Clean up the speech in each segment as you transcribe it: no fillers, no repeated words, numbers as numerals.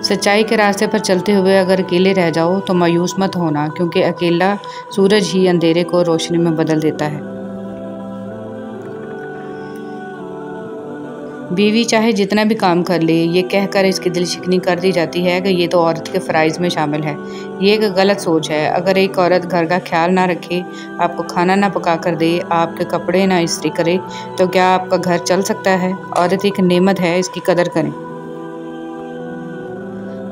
सच्चाई के रास्ते पर चलते हुए अगर अकेले रह जाओ तो मायूस मत होना, क्योंकि अकेला सूरज ही अंधेरे को रोशनी में बदल देता है। बीवी चाहे जितना भी काम कर ले, ये कहकर इसकी दिलशिकनी कर दी जाती है कि ये तो औरत के फ़राइज़ में शामिल है। ये एक गलत सोच है। अगर एक औरत घर का ख्याल ना रखे, आपको खाना ना पका कर दे, आपके कपड़े ना इस्त्री करे, तो क्या आपका घर चल सकता है? औरत एक नेमत है, इसकी कदर करें।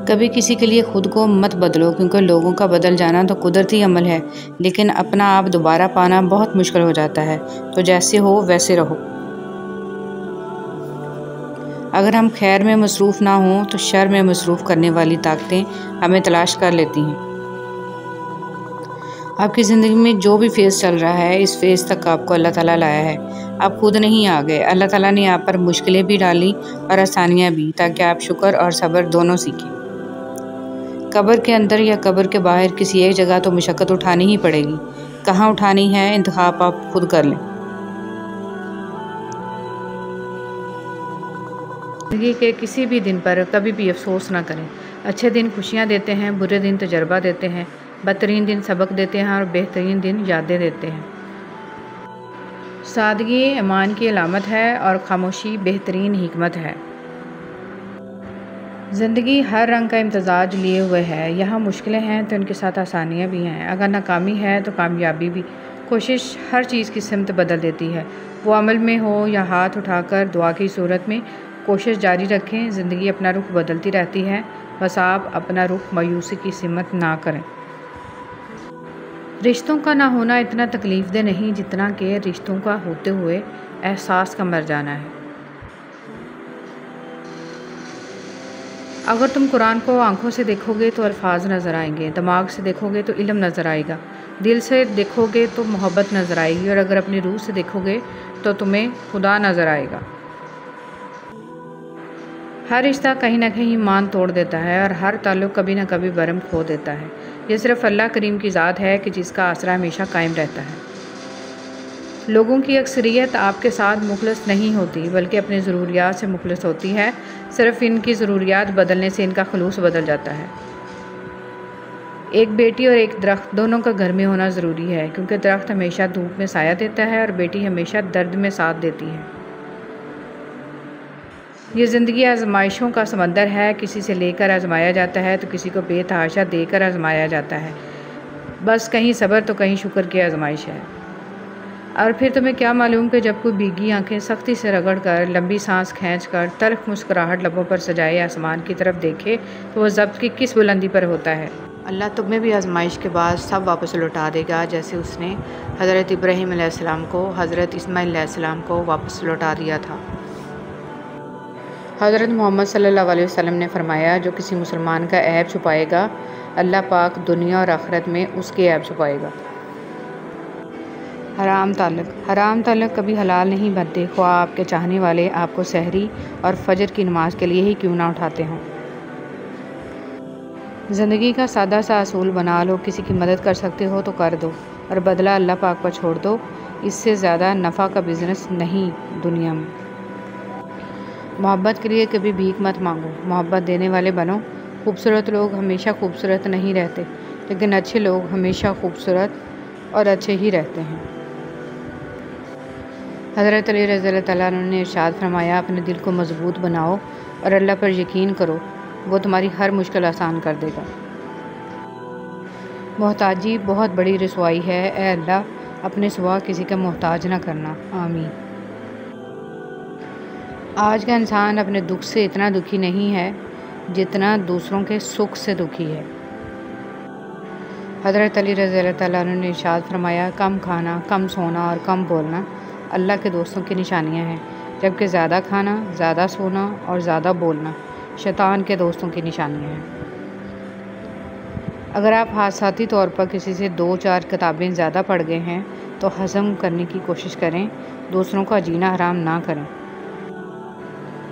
कभी किसी के लिए खुद को मत बदलो, क्योंकि लोगों का बदल जाना तो कुदरती अमल है, लेकिन अपना आप दोबारा पाना बहुत मुश्किल हो जाता है। तो जैसे हो वैसे रहो। अगर हम खैर में मसरूफ़ ना हों तो शर में मसरूफ़ करने वाली ताकतें हमें तलाश कर लेती हैं। आपकी ज़िंदगी में जो भी फेज़ चल रहा है, इस फेज़ तक आपको अल्लाह ताला लाया है। आप खुद नहीं आ गए। अल्लाह ताला ने आप पर मुश्किलें भी डाली और आसानियाँ भी, ताकि आप शुक्र और सब्र दोनों सीखें। कब्र के अंदर या कब्र के बाहर किसी एक जगह तो मुशक्क़त उठानी ही पड़ेगी। कहाँ उठानी है, इंतखाब आप खुद कर लें। ज़िंदगी के किसी भी दिन पर कभी भी अफसोस ना करें। अच्छे दिन खुशियाँ देते हैं, बुरे दिन तजर्बा देते हैं, बदतरीन दिन सबक देते हैं और बेहतरीन दिन यादें देते हैं। सादगी ईमान की अलामत है और खामोशी बेहतरीन हिकमत है। ज़िंदगी हर रंग का इम्तजाज लिए हुए है। यहाँ मुश्किलें हैं तो इनके साथ आसानियाँ भी हैं। अगर नाकामी है तो कामयाबी भी। कोशिश हर चीज़ की सिमत बदल देती है, वो अमल में हो या हाथ उठाकर दुआ की सूरत में। कोशिश जारी रखें। ज़िंदगी अपना रुख बदलती रहती है, बस आप अपना रुख मायूसी की सिमत ना करें। रिश्तों का ना होना इतना तकलीफ़देह नहीं जितना कि रिश्तों का होते हुए एहसास का मर जाना है। अगर तुम कुरान को आँखों से देखोगे तो अल्फाज नज़र आएंगे, दिमाग से देखोगे तो इल्म नज़र आएगा, दिल से देखोगे तो मोहब्बत नज़र आएगी, और अगर अपनी रूह से देखोगे तो तुम्हें खुदा नज़र आएगा। हर रिश्ता कहीं ना कहीं ईमान तोड़ देता है और हर ताल्लुक़ कभी ना कभी बरम खो देता है। ये सिर्फ़ अल्लाह करीम की ज़ात है कि जिसका आसरा हमेशा कायम रहता है। लोगों की अक्सरियत आपके साथ मुखलस नहीं होती, बल्कि अपनी ज़रूरियात से मुखलस होती है। सिर्फ़ इनकी ज़रूरियात बदलने से इनका खलूस बदल जाता है। एक बेटी और एक दरख्त दोनों का घर में होना ज़रूरी है, क्योंकि दरख्त हमेशा धूप में साया देता है और बेटी हमेशा दर्द में साथ देती है। ये ज़िंदगी आजमाइशों का समंदर है। किसी से लेकर आजमाया जाता है तो किसी को बेतहाशा देकर आजमाया जाता है। बस कहीं सब्र तो कहीं शुक्र की आजमाइश है। और फिर तुम्हें क्या मालूम कि जब कोई भीगी आंखें सख्ती से रगड़ कर, लंबी सांस खींच कर, तल्ख मुस्कुराहट लबों पर सजाए आसमान की तरफ देखे तो वह ज़ब्त की किस बुलंदी पर होता है। अल्लाह तुम्हें भी आजमाइश के बाद सब वापस लौटा देगा, जैसे उसने हज़रत इब्राहीम अलैहिस्सलाम को, हज़रत इस्माईल अलैहिस्सलाम को वापस लौटा दिया था। हज़रत मोहम्मद सल्लल्लाहु अलैहि वसल्लम ने फरमाया, जो किसी मुसलमान का ऐब छुपाएगा, अल्लाह पाक दुनिया और आखिरत में उसके ऐब छुपाएगा। हराम ताल्लुक़ कभी हलाल नहीं बनते, ख्वाह आपके चाहने वाले आपको सहरी और फजर की नमाज के लिए ही क्यों ना उठाते हों। ज़िंदगी का सादा सा असूल बना लो। किसी की मदद कर सकते हो तो कर दो और बदला अल्लाह पाक पर छोड़ दो। इससे ज़्यादा नफ़ा का बिज़नेस नहीं दुनिया में। मोहब्बत के लिए कभी भीख मत मांगो, मोहब्बत देने वाले बनो। खूबसूरत लोग हमेशा खूबसूरत नहीं रहते, लेकिन अच्छे लोग हमेशा खूबसूरत और अच्छे ही रहते हैं। हज़रत अली रज़ी अल्लाह तआला अन्हु ने इरशाद फरमाया, अपने दिल को मजबूत बनाओ और अल्लाह पर यकीन करो, वो तुम्हारी हर मुश्किल आसान कर देगा। मोहताजी बहुत बड़ी रसवाई है। ए अल्लाह, अपने सिवा किसी का मोहताज ना करना। आमीन। आज का इंसान अपने दुख से इतना दुखी नहीं है जितना दूसरों के सुख से दुखी है। हज़रत अली रज़ी अल्लाह तआला अन्हु ने इरशाद फरमाया, कम खाना, कम सोना और कम बोलना अल्लाह के दोस्तों की निशानियां हैं, जबकि ज़्यादा खाना, ज़्यादा सोना और ज़्यादा बोलना शैतान के दोस्तों की निशानियां हैं। अगर आप हादसाती तौर पर किसी से 2-4 किताबें ज़्यादा पढ़ गए हैं तो हज़म करने की कोशिश करें, दूसरों का जीना हराम ना करें।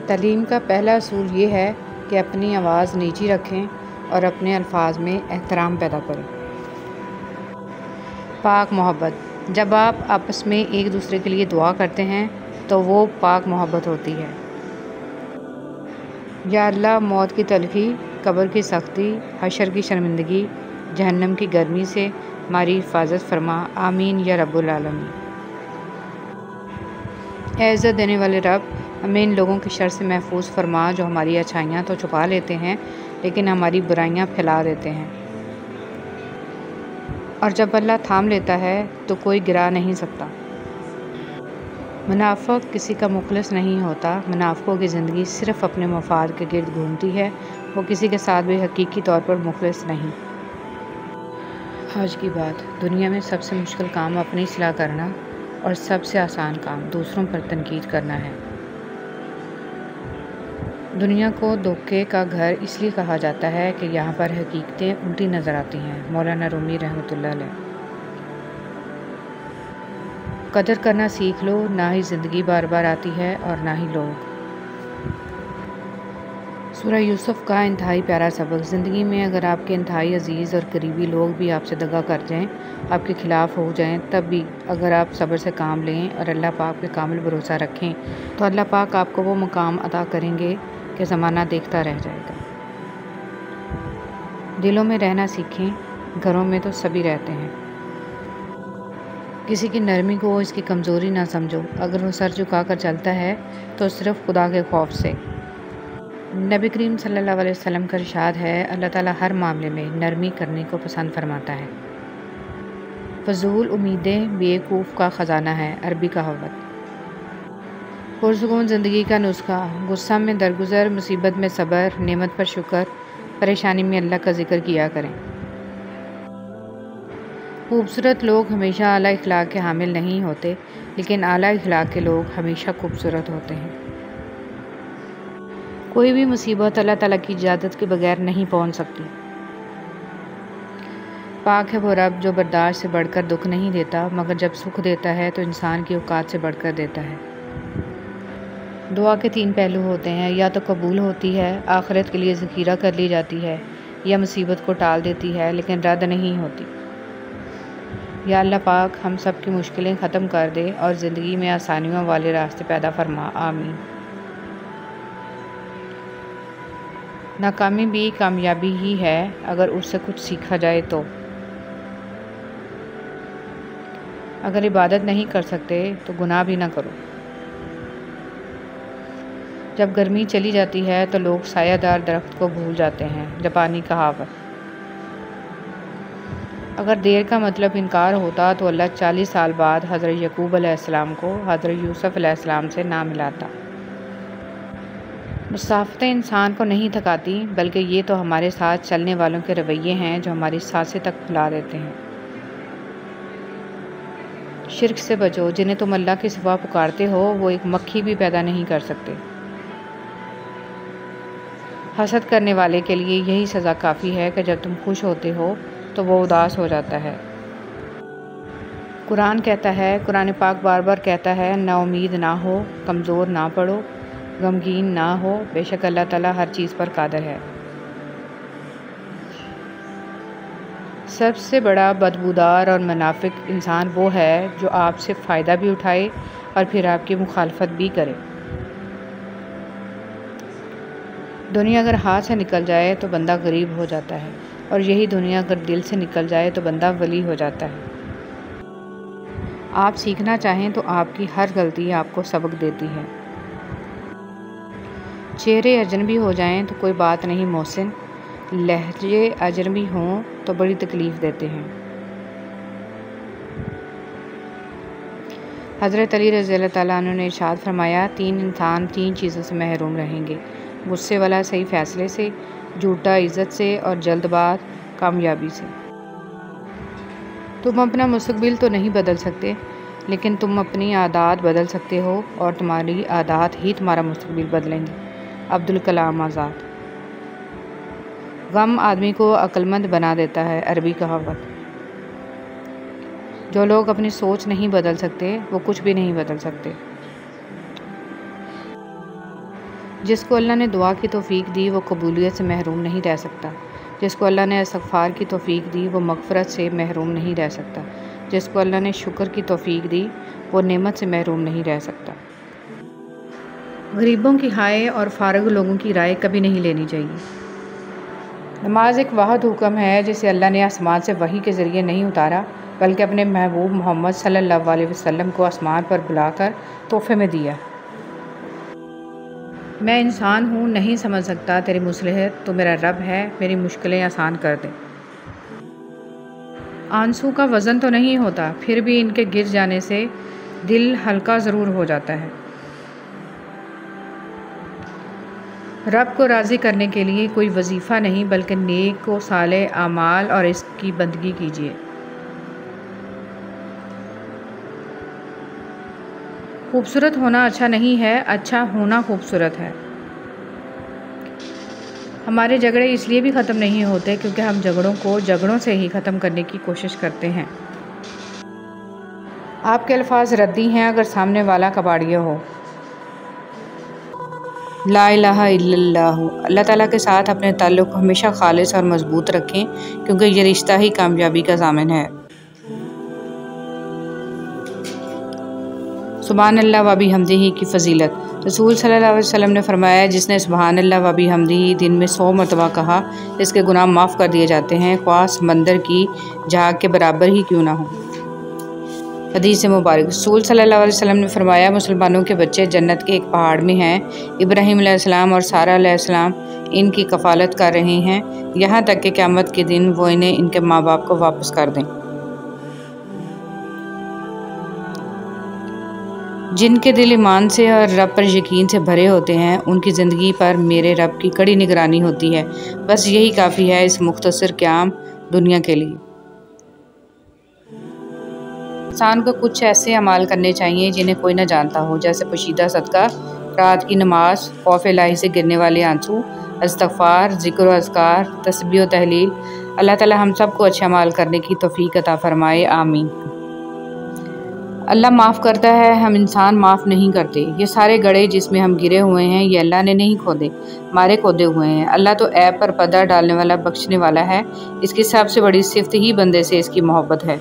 तालीम का पहला असूल ये है कि अपनी आवाज़ नीची रखें और अपने अल्फाज में एहतराम पैदा करें। पाक मोहब्बत, जब आप आपस में एक दूसरे के लिए दुआ करते हैं तो वो पाक मोहब्बत होती है। या अल्लाह, मौत की तलखी कब्र की सख्ती, हशर की शर्मिंदगी, जहन्नम की गर्मी से हमारी हिफाजत फरमा। आमीन या रब्बुल आलमीन। ऐ इज़्ज़त देने वाले रब, हमें इन लोगों की शर से महफूज फरमा जो हमारी अच्छाइयाँ तो छुपा लेते हैं लेकिन हमारी बुराइयाँ फैला देते हैं। और जब अल्लाह थाम लेता है तो कोई गिरा नहीं सकता। मुनाफ़िक किसी का मुखलिस नहीं होता। मुनाफ़िकों की ज़िंदगी सिर्फ़ अपने मफाद के गिर्द घूमती है। वो किसी के साथ भी हकीकी तौर पर मुखलिस नहीं। आज की बात, दुनिया में सबसे मुश्किल काम अपनी इस्लाह करना और सबसे आसान काम दूसरों पर तनकीद करना है। दुनिया को धोखे का घर इसलिए कहा जाता है कि यहाँ पर हकीकतें उल्टी नज़र आती हैं। मौलाना रूमी रहमतुल्लाह अलैह। कदर करना सीख लो, ना ही ज़िंदगी बार बार आती है और ना ही लोग। सूरह यूसुफ का इंतहाई प्यारा सबक। ज़िंदगी में अगर आपके इंतहाई अजीज़ और करीबी लोग भी आपसे दगा कर जाएं, आपके ख़िलाफ़ हो जाएं, तब भी अगर आप सब्र से काम लें और अल्लाह पाक पे कामिल भरोसा रखें तो अल्लाह पाक आपको वो मुकाम अता करेंगे कि ज़माना देखता रह जाएगा। दिलों में रहना सीखें, घरों में तो सभी रहते हैं। किसी की नरमी को इसकी कमज़ोरी ना समझो। अगर वो सर झुका कर चलता है तो सिर्फ़ खुदा के खौफ से। नबी करीम सल्लल्लाहु अलैहि वसल्लम का इरशाद है, अल्लाह ताला हर मामले में नरमी करने को पसंद फरमाता है। फजूल उम्मीदें बेवकूफ़ का ख़जाना है। अरबी कहावत। पुरसुकून ज़िंदगी का नुस्खा। गुस्सा में दरगुजर, मुसीबत में सब्र, नेमत पर शुक्र, परेशानी में अल्लाह का जिक्र किया करें। खूबसूरत लोग हमेशा आला इखलाक के हामिल नहीं होते, लेकिन आला इखलाक के लोग हमेशा खूबसूरत होते हैं। कोई भी मुसीबत अल्लाह ताला की इजाज़त के बगैर नहीं पहुंच सकती। पाक है वो रब जो बर्दाश्त से बढ़कर दुख नहीं देता, मगर जब सुख देता है तो इंसान की औकात से बढ़कर देता है। दुआ के 3 पहलू होते हैं, या तो कबूल होती है, आखिरत के लिए ज़खीरा कर ली जाती है, या मुसीबत को टाल देती है लेकिन रद्द नहीं होती। या अल्लाह पाक हम सब की मुश्किलें ख़त्म कर दे और ज़िंदगी में आसानियों वाले रास्ते पैदा फरमा। आमीन। नाकामी भी कामयाबी ही है अगर उससे कुछ सीखा जाए तो। अगर इबादत नहीं कर सकते तो गुनाह भी ना करो। जब गर्मी चली जाती है तो लोग सायादार दरख्त को भूल जाते हैं। जापानी कहावत। अगर देर का मतलब इनकार होता तो अल्लाह 40 साल बाद हज़रत यकूब अलैहिस्सलाम को हज़रत यूसुफ अलैहिस्सलाम से ना मिलाता। मुसाफ़तें इंसान को नहीं थकाती, बल्कि ये तो हमारे साथ चलने वालों के रवैये हैं जो हमारी सांसें तक फुला देते हैं। शिर्क से बचो। जिन्हें तुम अल्लाह के सिवा पुकारते हो वो एक मक्खी भी पैदा नहीं कर सकते। हसद करने वाले के लिए यही सज़ा काफ़ी है कि जब तुम खुश होते हो तो वो उदास हो जाता है। कुरान कहता है, कुरान पाक बार बार कहता है, ना उम्मीद ना हो, कमज़ोर ना पड़ो, गमगीन ना हो, बेशक अल्लाह ताला हर चीज़ पर कादिर है। सबसे बड़ा बदबूदार और मुनाफिक इंसान वो है जो आपसे फ़ायदा भी उठाए और फिर आपकी मुखालफत भी करे। दुनिया अगर हाथ से निकल जाए तो बंदा गरीब हो जाता है, और यही दुनिया अगर दिल से निकल जाए तो बंदा वली हो जाता है। आप सीखना चाहें तो आपकी हर गलती आपको सबक देती है। चेहरे अजनबी हो जाएं तो कोई बात नहीं मोहसिन, लहजे अजनबी हों तो बड़ी तकलीफ़ देते हैं। हज़रत अली रज़ियल्लाहु ताला अन्हु ने इरशाद फरमाया, 3 इंसान 3 चीज़ों से महरूम रहेंगे, गुस्से वाला सही फ़ैसले से, झूठा इज़्ज़त से, और जल्दबाज कामयाबी से। तुम अपना मुस्तकबिल तो नहीं बदल सकते, लेकिन तुम अपनी आदत बदल सकते हो, और तुम्हारी आदत ही तुम्हारा मुस्तकबिल बदलेंगी। अब्दुल कलाम आज़ाद। गम आदमी को अक्लमंद बना देता है। अरबी कहावत। जो लोग अपनी सोच नहीं बदल सकते वो कुछ भी नहीं बदल सकते। जिसको अल्लाह ने दुआ की तौफीक दी वो कबूलियत से महरूम नहीं रह सकता। जिसको अल्लाह ने इस्तग़फ़ार की तौफीक दी वो मग़फ़िरत से महरूम नहीं रह सकता। जिसको अल्लाह ने शुक्र की तौफीक दी वो नेमत से महरूम नहीं रह सकता। गरीबों की हाय और फारग लोगों की राय कभी नहीं लेनी चाहिए। नमाज एक वाहिद हुक्म है जिसे अल्लाह ने आसमान से वही के ज़रिए नहीं उतारा, बल्कि अपने महबूब मोहम्मद सल्लल्लाहु अलैहि वसल्लम को आसमान पर बुलाकर तोहफे में दिया। मैं इंसान हूँ, नहीं समझ सकता तेरी मुसलहत, तो मेरा रब है, मेरी मुश्किलें आसान कर दे। आंसू का वज़न तो नहीं होता, फिर भी इनके गिर जाने से दिल हल्का ज़रूर हो जाता है। रब को राज़ी करने के लिए कोई वजीफ़ा नहीं, बल्कि नेक व सालेह आमाल और इसकी बंदगी कीजिए। खूबसूरत होना अच्छा नहीं है, अच्छा होना खूबसूरत है। हमारे झगड़े इसलिए भी ख़त्म नहीं होते क्योंकि हम झगड़ों को झगड़ों से ही ख़त्म करने की कोशिश करते हैं। आपके अल्फाज रद्दी हैं अगर सामने वाला कबाड़िया हो। ला इलाहा इल्लल्लाह। अल्लाह ताला के साथ अपने ताल्लुक़ को हमेशा खालिस और मज़बूत रखें, क्योंकि ये रिश्ता ही कामयाबी का ज़ामिन है। सुभान अल्लाह व बिहम्दिही की फ़जीलत। रसूल सल्लल्लाहु अलैहि वसल्लम ने फरमाया, जिसने सुभान अल्लाह व बिहम्दिही दिन में 100 मरतबा कहा, इसके गुनाह माफ़ कर दिए जाते हैं, ख्वाह समंदर की झाग के बराबर ही क्यों ना हो। हदीस मुबारक। रसूल सल्लल्लाहु अलैहि वसल्लम ने फरमाया, मुसलमानों के बच्चे जन्नत के एक पहाड़ में हैं। इब्राहीम अलैहिस्सलाम और सारा अलैहिस्सलाम इनकी कफ़ालत कर रहे हैं, यहाँ तक कि क़यामत के दिन वो इन्हें इनके माँ बाप को वापस कर दें। जिनके दिल ईमान से और रब पर यकीन से भरे होते हैं, उनकी ज़िंदगी पर मेरे रब की कड़ी निगरानी होती है। बस यही काफ़ी है इस मुख्तसर क़याम दुनिया के लिए। इंसान को कुछ ऐसे अमाल करने चाहिए जिन्हें कोई न जानता हो, जैसे पोशीदा सदका, रात की नमाज, खौफ इलाही से गिरने वाले आंसू, इस्तिग़फ़ार, ज़िक्र व अज़कार, तस्बीह व तहलील। अल्लाह ताला हम सब को अच्छे अमाल करने की तौफ़ीक़ अता फ़रमाए, आमीन। अल्लाह माफ़ करता है, हम इंसान माफ़ नहीं करते। ये सारे गड्ढे जिसमें हम गिरे हुए हैं, ये अल्लाह ने नहीं खोदे, हमारे खोदे हुए हैं। अल्लाह तो ऐब पर पर्दा डालने वाला, बख्शने वाला है। इसकी सबसे बड़ी सिफ़त ही बंदे से इसकी मोहब्बत है।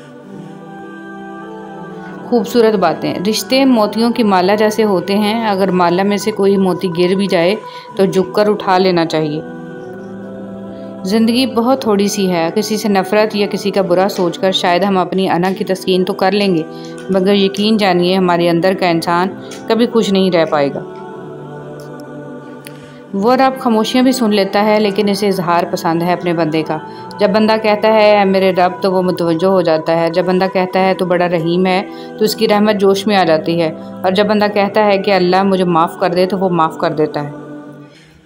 खूबसूरत बातें। रिश्ते मोतियों की माला जैसे होते हैं, अगर माला में से कोई मोती गिर भी जाए तो झुककर उठा लेना चाहिए। ज़िंदगी बहुत थोड़ी सी है, किसी से नफ़रत या किसी का बुरा सोचकर शायद हम अपनी अना की तस्कीन तो कर लेंगे, मगर यकीन जानिए हमारे अंदर का इंसान कभी खुश नहीं रह पाएगा। वो रब खामोशियाँ भी सुन लेता है, लेकिन इसे इजहार पसंद है अपने बंदे का। जब बंदा कहता है मेरे रब, तो वो मुतवज्जो हो जाता है। जब बंदा कहता है तो बड़ा रहीम है, तो उसकी रहमत जोश में आ जाती है। और जब बंदा कहता है कि अल्लाह मुझे माफ़ कर दे, तो वो माफ़ कर देता है।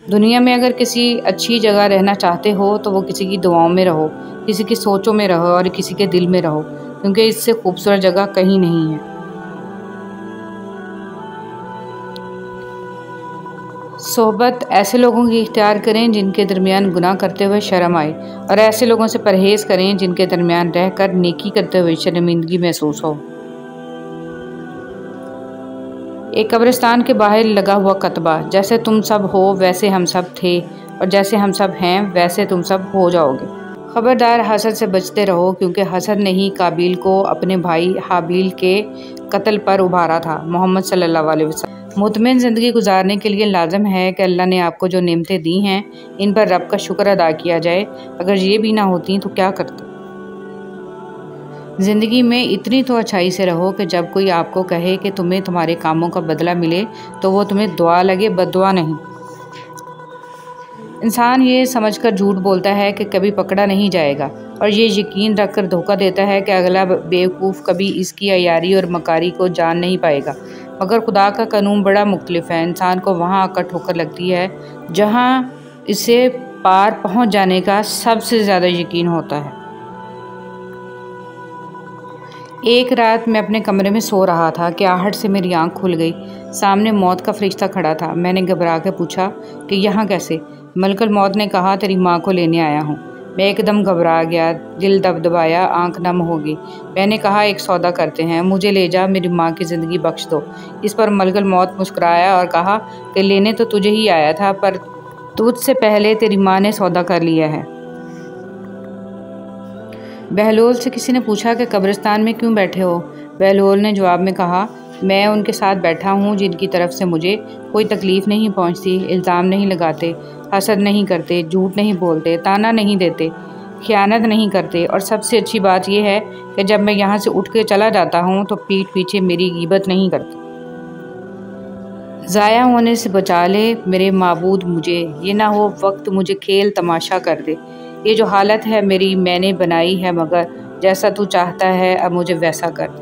दुनिया में अगर किसी अच्छी जगह रहना चाहते हो तो वो किसी की दुआओं में रहो, किसी की सोचों में रहो और किसी के दिल में रहो, क्योंकि इससे खूबसूरत जगह कहीं नहीं है। सोहबत ऐसे लोगों की इख्तियार करें जिनके दरमियान गुनाह करते हुए शर्म आए, और ऐसे लोगों से परहेज़ करें जिनके दरमियान रहकर नेकी करते हुए शर्मिंदगी महसूस हो। एक कब्रिस्तान के बाहर लगा हुआ कतबा, जैसे तुम सब हो वैसे हम सब थे, और जैसे हम सब हैं वैसे तुम सब हो जाओगे। खबरदार हसद से बचते रहो, क्योंकि हसद ने ही काबिल को अपने भाई हाबिल के कत्ल पर उभारा था। मोहम्मद सल्लल्लाहु अलैहि वसल्लम। मुतमईन ज़िंदगी गुजारने के लिए लाजम है कि अल्लाह ने आपको जो नेमतें दी हैं, इन पर रब का शुक्र अदा किया जाए। अगर ये भी ना होती तो क्या करते। ज़िंदगी में इतनी तो अच्छाई से रहो कि जब कोई आपको कहे कि तुम्हें तुम्हारे कामों का बदला मिले, तो वो तुम्हें दुआ लगे, बद्दुआ नहीं। इंसान ये समझकर झूठ बोलता है कि कभी पकड़ा नहीं जाएगा, और ये यकीन रखकर धोखा देता है कि अगला बेवकूफ़ कभी इसकी अयारी और मकारी को जान नहीं पाएगा। मगर खुदा का कानून बड़ा मुख्तलिफ है। इंसान को वहाँ आकर ठोकर लगती है जहाँ इसे पार पहुँच जाने का सबसे ज़्यादा यकीन होता है। एक रात मैं अपने कमरे में सो रहा था कि आहट से मेरी आंख खुल गई। सामने मौत का फरिश्ता खड़ा था। मैंने घबरा के पूछा कि यहाँ कैसे? मलकुल मौत ने कहा, तेरी माँ को लेने आया हूँ। मैं एकदम घबरा गया, दिल दबदबाया, आंख नम हो गई। मैंने कहा, एक सौदा करते हैं, मुझे ले जा, मेरी माँ की ज़िंदगी बख्श दो। इस पर मलकुल मौत मुस्कुराया और कहा कि लेने तो तुझे ही आया था, पर तुझसे पहले तेरी माँ ने सौदा कर लिया है। बहलोल से किसी ने पूछा कि कब्रिस्तान में क्यों बैठे हो? बहलोल ने जवाब में कहा, मैं उनके साथ बैठा हूँ जिनकी तरफ से मुझे कोई तकलीफ़ नहीं पहुँचती, इल्ज़ाम नहीं लगाते, हसद नहीं करते, झूठ नहीं बोलते, ताना नहीं देते, खयानत नहीं करते। और सबसे अच्छी बात यह है कि जब मैं यहाँ से उठ के चला जाता हूँ तो पीठ पीछे मेरी गीबत नहीं करते। ज़ाया होने से बचा ले मेरे माबूद मुझे, ये ना हो वक्त मुझे खेल तमाशा कर दे। ये जो हालत है मेरी मैंने बनाई है, मगर जैसा तू चाहता है अब मुझे वैसा कर दे।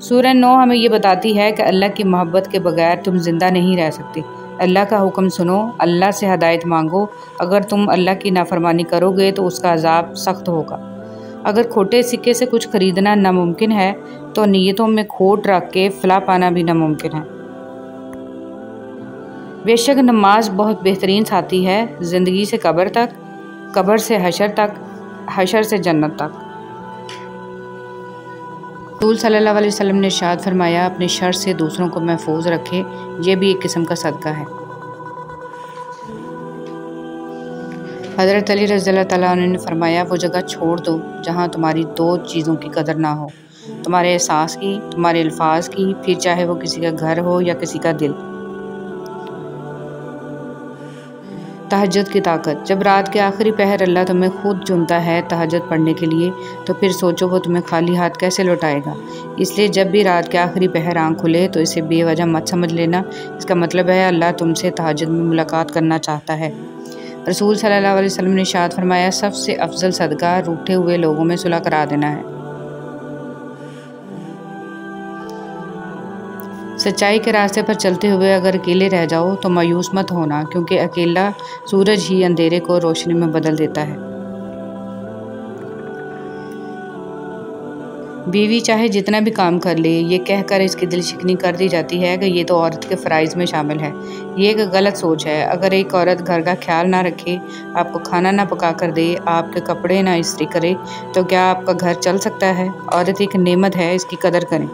सूरह 9 हमें ये बताती है कि अल्लाह की मोहब्बत के बगैर तुम ज़िंदा नहीं रह सकते। अल्लाह का हुक्म सुनो, अल्लाह से हदायत मांगो। अगर तुम अल्लाह की नाफरमानी करोगे तो उसका अजाब सख्त होगा। अगर खोटे सिक्के से कुछ खरीदना नामुमकिन है तो नीयतों में खोट रख के फलाह पाना भी नामुमकिन है। बेशक नमाज बहुत बेहतरीन साथी है, ज़िंदगी से कब्र तक, कब्र से हशर तक, हशर से जन्नत तक। रसूल सल्लल्लाहु अलैहि वसल्लम ने इरशाद फरमाया, अपने शर से दूसरों को महफूज रखे, ये भी एक किस्म का सदका है। हज़रत अली रज़ियल्लाहु तआला अन्हु ने फरमाया, वो जगह छोड़ दो जहाँ तुम्हारी दो चीज़ों की कदर ना हो, तुम्हारे एहसास की, तुम्हारे अल्फाज की, फिर चाहे वो किसी का घर हो या किसी का दिल। तहज्जुद की ताकत। जब रात के आखिरी पहर अल्लाह तुम्हें खुद चुनता है तहज्जुद पढ़ने के लिए, तो फिर सोचो वो तुम्हें खाली हाथ कैसे लौटाएगा। इसलिए जब भी रात के आखिरी पहर आँख खुले तो इसे बेवजह मत समझ लेना। इसका मतलब है अल्लाह तुमसे तहज्जुद में मुलाकात करना चाहता है। रसूल सल्लल्लाहु अलैहि वसल्लम ने इरशाद फरमाया, सबसे अफजल सदका रूठे हुए लोगों में सुलह करा देना है। सच्चाई के रास्ते पर चलते हुए अगर अकेले रह जाओ तो मायूस मत होना, क्योंकि अकेला सूरज ही अंधेरे को रोशनी में बदल देता है। बीवी चाहे जितना भी काम कर ले, ये कहकर इसकी दिलशिकनी कर दी जाती है कि ये तो औरत के फ़राइज़ में शामिल है। ये एक गलत सोच है। अगर एक औरत घर का ख्याल ना रखे, आपको खाना ना पका कर दे, आपके कपड़े ना इस्त्री करे, तो क्या आपका घर चल सकता है? औरत एक नेमत है, इसकी कदर करें।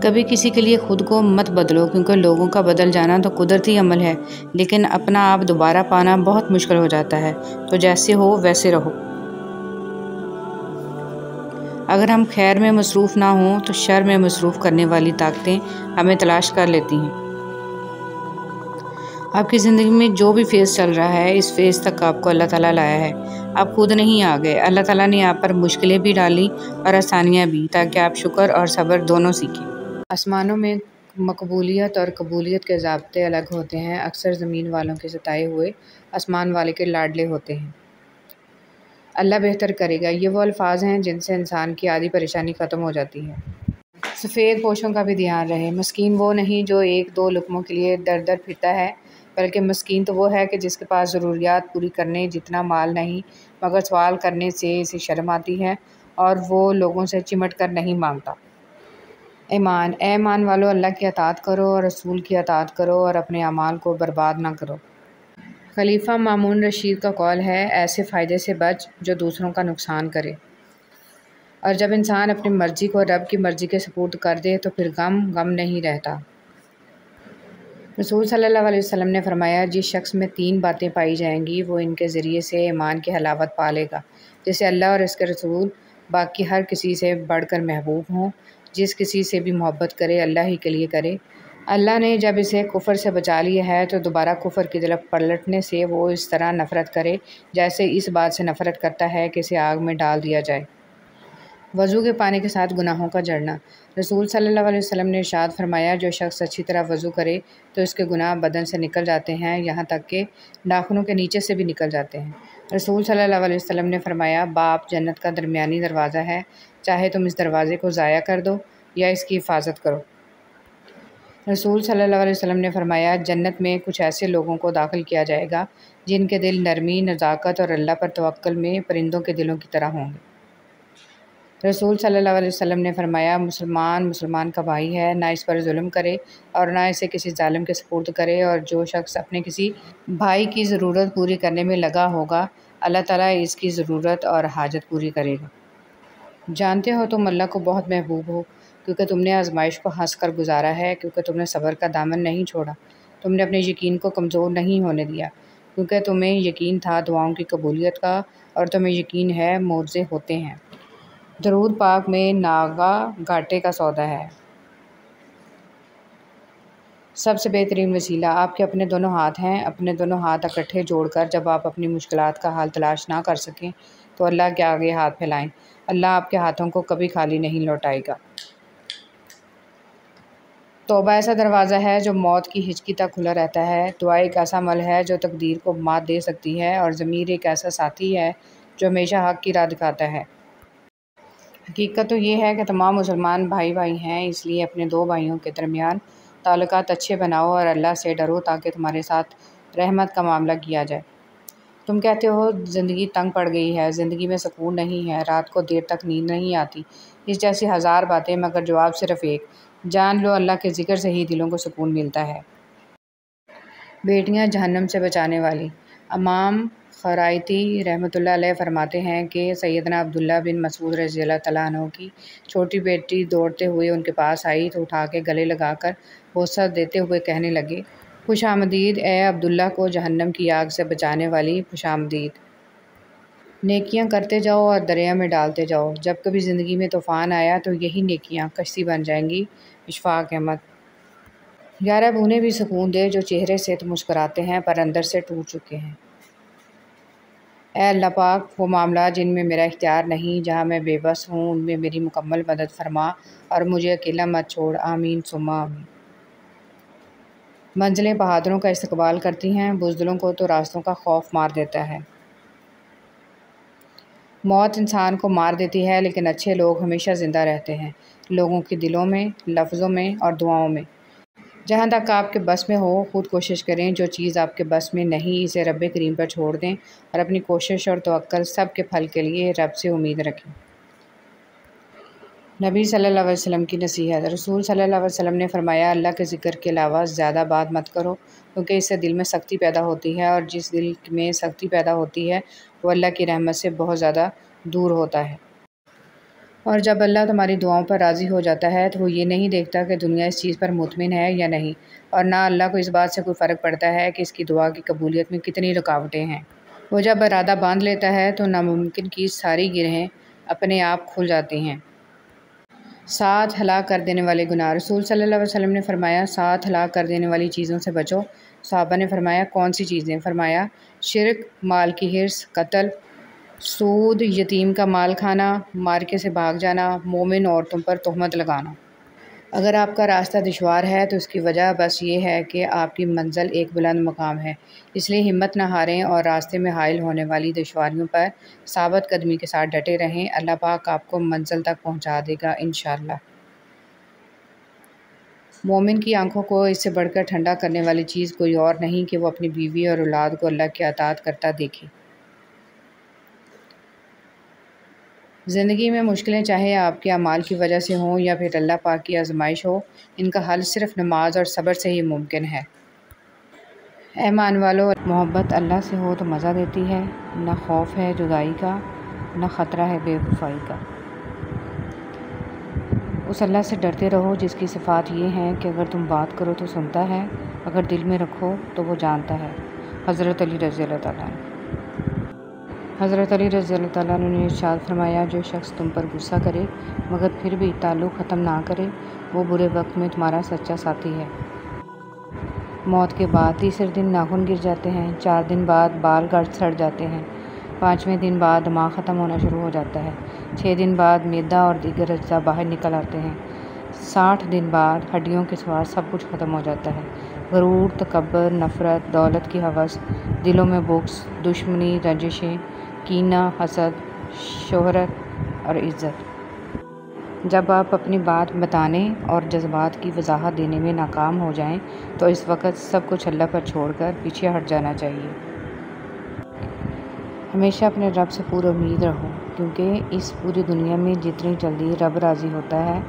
कभी किसी के लिए ख़ुद को मत बदलो, क्योंकि लोगों का बदल जाना तो कुदरती अमल है, लेकिन अपना आप दोबारा पाना बहुत मुश्किल हो जाता है। तो जैसे हो वैसे रहो। अगर हम खैर में मसरूफ़ ना हों तो शर में मसरूफ़ करने वाली ताकतें हमें तलाश कर लेती हैं। आपकी ज़िंदगी में जो भी फेज़ चल रहा है, इस फेज़ तक आपको अल्लाह ताला लाया है। आप खुद नहीं आ गए, अल्लाह ताला ने आप पर मुश्किलें भी डाली और आसानियाँ भी, ताकि आप शुक्र और सब्र दोनों सीखें। आसमानों में मकबूलियत और कबूलियत के ज़ाब्ते अलग होते हैं। अक्सर ज़मीन वालों के सताए हुए आसमान वाले के लाडले होते हैं। अल्लाह बेहतर करेगा, ये वो अल्फाज हैं जिनसे इंसान की आधी परेशानी ख़त्म हो जाती है। सफ़ेद पोशों का भी ध्यान रहे। मस्कीन वो नहीं जो एक दो लुक़मों के लिए दर दर फिरता है, बल्कि मस्कीन तो वो है कि जिसके पास ज़रूरियात पूरी करने जितना माल नहीं, मगर सवाल करने से इसे शर्म आती है और वो लोगों से चिमट कर नहीं मांगता। ईमान वालों, अल्लाह की अताअत करो और रसूल की अताअत करो और अपने अमाल को बर्बाद ना करो। खलीफा मामून रशीद का कौल है, ऐसे फ़ायदे से बच जो दूसरों का नुकसान करे। और जब इंसान अपनी मर्ज़ी को रब की मर्ज़ी के सुपुर्द कर दे तो फिर गम नहीं रहता। रसूल सल्लल्लाहु अलैहि वसल्लम ने फरमाया, जिस शख्स में 3 बातें पाई जाएंगी वो इनके ज़रिए से ईमान की हलावत पा लेगा, जैसे अल्लाह और इसके रसूल बाकी हर किसी से बढ़कर महबूब हों। जिस किसी से भी मोहब्बत करे अल्लाह ही के लिए करे। अल्लाह ने जब इसे कुफ़र से बचा लिया है तो दोबारा कुफ़र की तरफ पलटने से वो इस तरह नफ़रत करे जैसे इस बात से नफ़रत करता है कि इसे आग में डाल दिया जाए। वज़ू के पानी के साथ गुनाहों का जड़ना। रसूल सल्लल्लाहु अलैहि वसल्लम ने इरशाद फरमाया, जो शख्स अच्छी तरह वज़ू करे तो इसके गुनाह बदन से निकल जाते हैं, यहाँ तक कि नाखूनों के नीचे से भी निकल जाते हैं। रसूल सल्लल्लाहु अलैहि वसल्लम ने फरमाया, बाप जन्नत का दरमियानी दरवाज़ा है, चाहे तुम इस दरवाज़े को ज़ाया कर दो या इसकी हिफाजत करो। रसूल सल्लल्लाहु अलैहि वसल्लम ने फरमाया, जन्नत में कुछ ऐसे लोगों को दाखिल किया जाएगा जिनके दिल नरमी, नज़ाकत और अल्लाह पर तवक्कुल में परिंदों के दिलों की तरह होंगे। रसूल सल्लल्लाहु अलैहि वसल्लम ने फरमाया, मुसलमान का भाई है, ना इस पर जुल्म करे और ना इसे किसी जालिम के सुपुर्द करे। और जो शख्स अपने किसी भाई की ज़रूरत पूरी करने में लगा होगा, अल्लाह ताला इसकी ज़रूरत और हाजत पूरी करेगा। जानते हो तुम अल्लाह को बहुत महबूब हो, क्योंकि तुमने आजमाइश को हंस कर गुजारा है, क्योंकि तुमने सब्र का दामन नहीं छोड़ा, तुमने अपने यकीन को कमज़ोर नहीं होने दिया, क्योंकि तुम्हें यकीन था दुआओं की कबूलियत का और तुम्हें यकीन है मोर्ज़े होते हैं। दरूद पाक में नागा घाटे का सौदा है। सबसे बेहतरीन वसीला आपके अपने दोनों हाथ हैं। अपने दोनों हाथ इकट्ठे जोड़कर जब आप अपनी मुश्किलात का हाल तलाश ना कर सकें तो अल्लाह के आगे हाथ फैलाएं। अल्लाह आपके हाथों को कभी खाली नहीं लौटाएगा। तौबा ऐसा दरवाज़ा है जो मौत की हिचकी तक खुला रहता है। दुआ एक ऐसा अमल है जो तकदीर को मात दे सकती है, और ज़मीर एक ऐसा साथी है जो हमेशा हक़ की राह दिखाता है। हकीकत तो ये है कि तमाम मुसलमान भाई भाई हैं, इसलिए अपने दो भाइयों के दरमियान ताल्लुकात अच्छे बनाओ और अल्लाह से डरो ताकि तुम्हारे साथ रहमत का मामला किया जाए। तुम कहते हो ज़िंदगी तंग पड़ गई है, ज़िंदगी में सुकून नहीं है, रात को देर तक नींद नहीं आती, इस जैसी हज़ार बातें, मगर जवाब सिर्फ़ एक, जान लो अल्लाह के ज़िक्र से ही दिलों को सुकून मिलता है। बेटियां जहन्नम से बचाने वाली। इमाम ख़राइती रहमतुल्लाह अलैह फरमाते हैं कि सैयदना अब्दुल्ला बिन मसूद रज़ियल्लाहु तआला अन्हु की छोटी बेटी दौड़ते हुए उनके पास आई तो उठा के गले लगाकर बोसा देते हुए कहने लगे, खुशामदीद ए अब्दुल्ला को जहन्नम की आग से बचाने वाली, खुशामदीद। नेकियां करते जाओ और दरिया में डालते जाओ। जब कभी ज़िंदगी में तूफ़ान आया तो यही नेकियां कश्ती बन जाएंगी। इशफाक़ अहमद। यार अब उन्हें भी सुकून दे जो चेहरे से तो मुस्कुराते हैं पर अंदर से टूट चुके हैं। ऐ अल्लाह पाक, वो मामला जिनमें मेरा इख्तियार नहीं, जहाँ मैं बेबस हूँ, उनमें मेरी मुकम्मल मदद फरमा और मुझे अकेला मत छोड़। आमीन सुम्मा आमीन। मंजिलें बहादुरों का इस्तकबाल करती हैं, बुज़दिलों को तो रास्तों का खौफ मार देता है। मौत इंसान को मार देती है, लेकिन अच्छे लोग हमेशा ज़िंदा रहते हैं, लोगों के दिलों में, लफ्ज़ों में और दुआओं में। जहाँ तक आपके बस में हो खुद कोशिश करें, जो चीज़ आपके बस में नहीं इसे रब करीम पर छोड़ दें और अपनी कोशिश और तवक्कुल सब के फल के लिए रब से उम्मीद रखें। नबी सल्लल्लाहु अलैहि वसल्लम की नसीहत। रसूल सल्लल्लाहु अलैहि वसल्लम ने फरमाया, अल्लाह के ज़िक्र के अलावा ज़्यादा बात मत करो, क्योंकि इससे दिल में सख्ती पैदा होती है, और जिस दिल में सख्ती पैदा होती है वो अल्लाह की रहमत से बहुत ज़्यादा दूर होता है। और जब अल्लाह तुम्हारी दुआओं पर राज़ी हो जाता है तो वो ये नहीं देखता कि दुनिया इस चीज़ पर मुतमिन है या नहीं, और ना अल्लाह को इस बात से कोई फ़र्क पड़ता है कि इसकी दुआ की कबूलियत में कितनी रुकावटें हैं। वो जब इरादा बांध लेता है तो नामुमकिन की सारी गिरहें अपने आप खुल जाती हैं। 7 हलाक कर देने वाले गुनाह। रसूल सल्लल्लाहु अलैहि वसल्लम ने फरमाया, 7 हलाक कर देने वाली चीज़ों से बचो। सहाबा ने फरमाया, कौन सी चीज़ें? फरमाया, शिर्क, माल की हिर्स, कत्ल, सूद, यतीम का माल खाना, मार्के से भाग जाना, मोमिन औरतों पर तोहमत लगाना। अगर आपका रास्ता दुश्वार है तो इसकी वजह बस ये है कि आपकी मंजिल एक बुलंद मकाम है, इसलिए हिम्मत न हारें और रास्ते में हाइल होने वाली दुश्वारियों पर साबित कदमी के साथ डटे रहें। अल्लाह पाक आपको मंजिल तक पहुंचा देगा इंशाअल्लाह। मोमिन की आंखों को इससे बढ़कर ठंडा करने वाली चीज़ कोई और नहीं कि वो अपनी बीवी और औलाद को अल्लाह की अताअत करता देखे। ज़िंदगी में मुश्किलें चाहे आपके अमाल की वजह से हों या फिर अल्लाह पाक की आजमाइश हो, इनका हल सिर्फ नमाज और सब्र से ही मुमकिन है। ऐ मान वालो, मोहब्बत अल्लाह से हो तो मज़ा देती है, न खौफ है जुदाई का, न ख़तरा है बेवफाई का। उस अल्लाह से डरते रहो जिसकी सिफ़ात ये हैं कि अगर तुम बात करो तो सुनता है, अगर दिल में रखो तो वो जानता है। हज़रत अली रज़ियल्लाहु तआला अन्हु। हज़रत अली रज़ियल्लाहु तआला अन्हु ने इरशाद फरमाया, जो शख्स तुम पर गुस्सा करे मगर फिर भी ताल्लुक़ ख़त्म ना करे, वो बुरे वक्त में तुम्हारा सच्चा साथी है। मौत के बाद तीसरे दिन नाखून गिर जाते हैं, 4 दिन बाद बाल गाढ़ सड़ जाते हैं, 5वें दिन बाद दिमाग ख़त्म होना शुरू हो जाता है, 6 दिन बाद मैदा और दीगर अज्जा बाहर निकल आते हैं, 60 दिन बाद हड्डियों के सिवा सब कुछ ख़त्म हो जाता है। गरूर, तकब्बुर, नफ़रत, दौलत की हवस, दिलों में बुग़्ज़, दुश्मनी, रंजिशें, कीना, हसद, शोहरत और इज़्ज़त। जब आप अपनी बात बताने और जज्बात की वजाहत देने में नाकाम हो जाएं, तो इस वक्त सब कुछ अल्लाह पर छोड़कर पीछे हट जाना चाहिए। हमेशा अपने रब से पूरी उम्मीद रहो, क्योंकि इस पूरी दुनिया में जितनी जल्दी रब राज़ी होता है,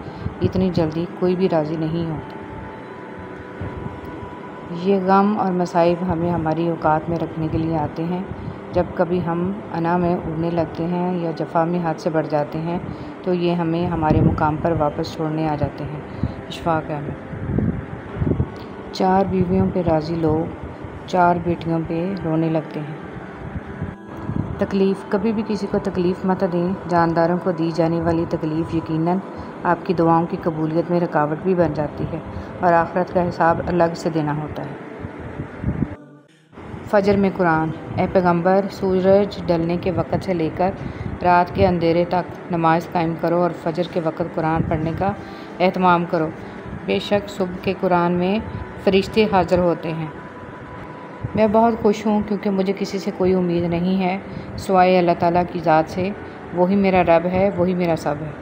इतनी जल्दी कोई भी राज़ी नहीं होता। ये गम और मसाइब हमें हमारी औकात में रखने के लिए आते हैं। जब कभी हम अना में उड़ने लगते हैं या जफ़ा में हद से बढ़ जाते हैं, तो ये हमें हमारे मुकाम पर वापस छोड़ने आ जाते हैं। इशफाक़ अहमद। 4 बीवियों पे राज़ी लोग 4 बेटियों पे रोने लगते हैं। तकलीफ़। कभी भी किसी को तकलीफ़ मत दें। जानदारों को दी जाने वाली तकलीफ़ यकीनन आपकी दुआओं की कबूलियत में रुकावट भी बन जाती है और आखिरत का हिसाब अलग से देना होता है। फजर में कुरान। ए पैगंबर, सूरज ढलने के वक़्त से लेकर रात के अंधेरे तक नमाज कायम करो और फजर के वक़्त कुरान पढ़ने का एहतमाम करो। बेशक सुबह के कुरान में फ़रिश्ते हाज़िर होते हैं। मैं बहुत खुश हूँ क्योंकि मुझे किसी से कोई उम्मीद नहीं है सिवाय अल्लाह ताला की ज़ात से। वही मेरा रब है, वही मेरा सब है।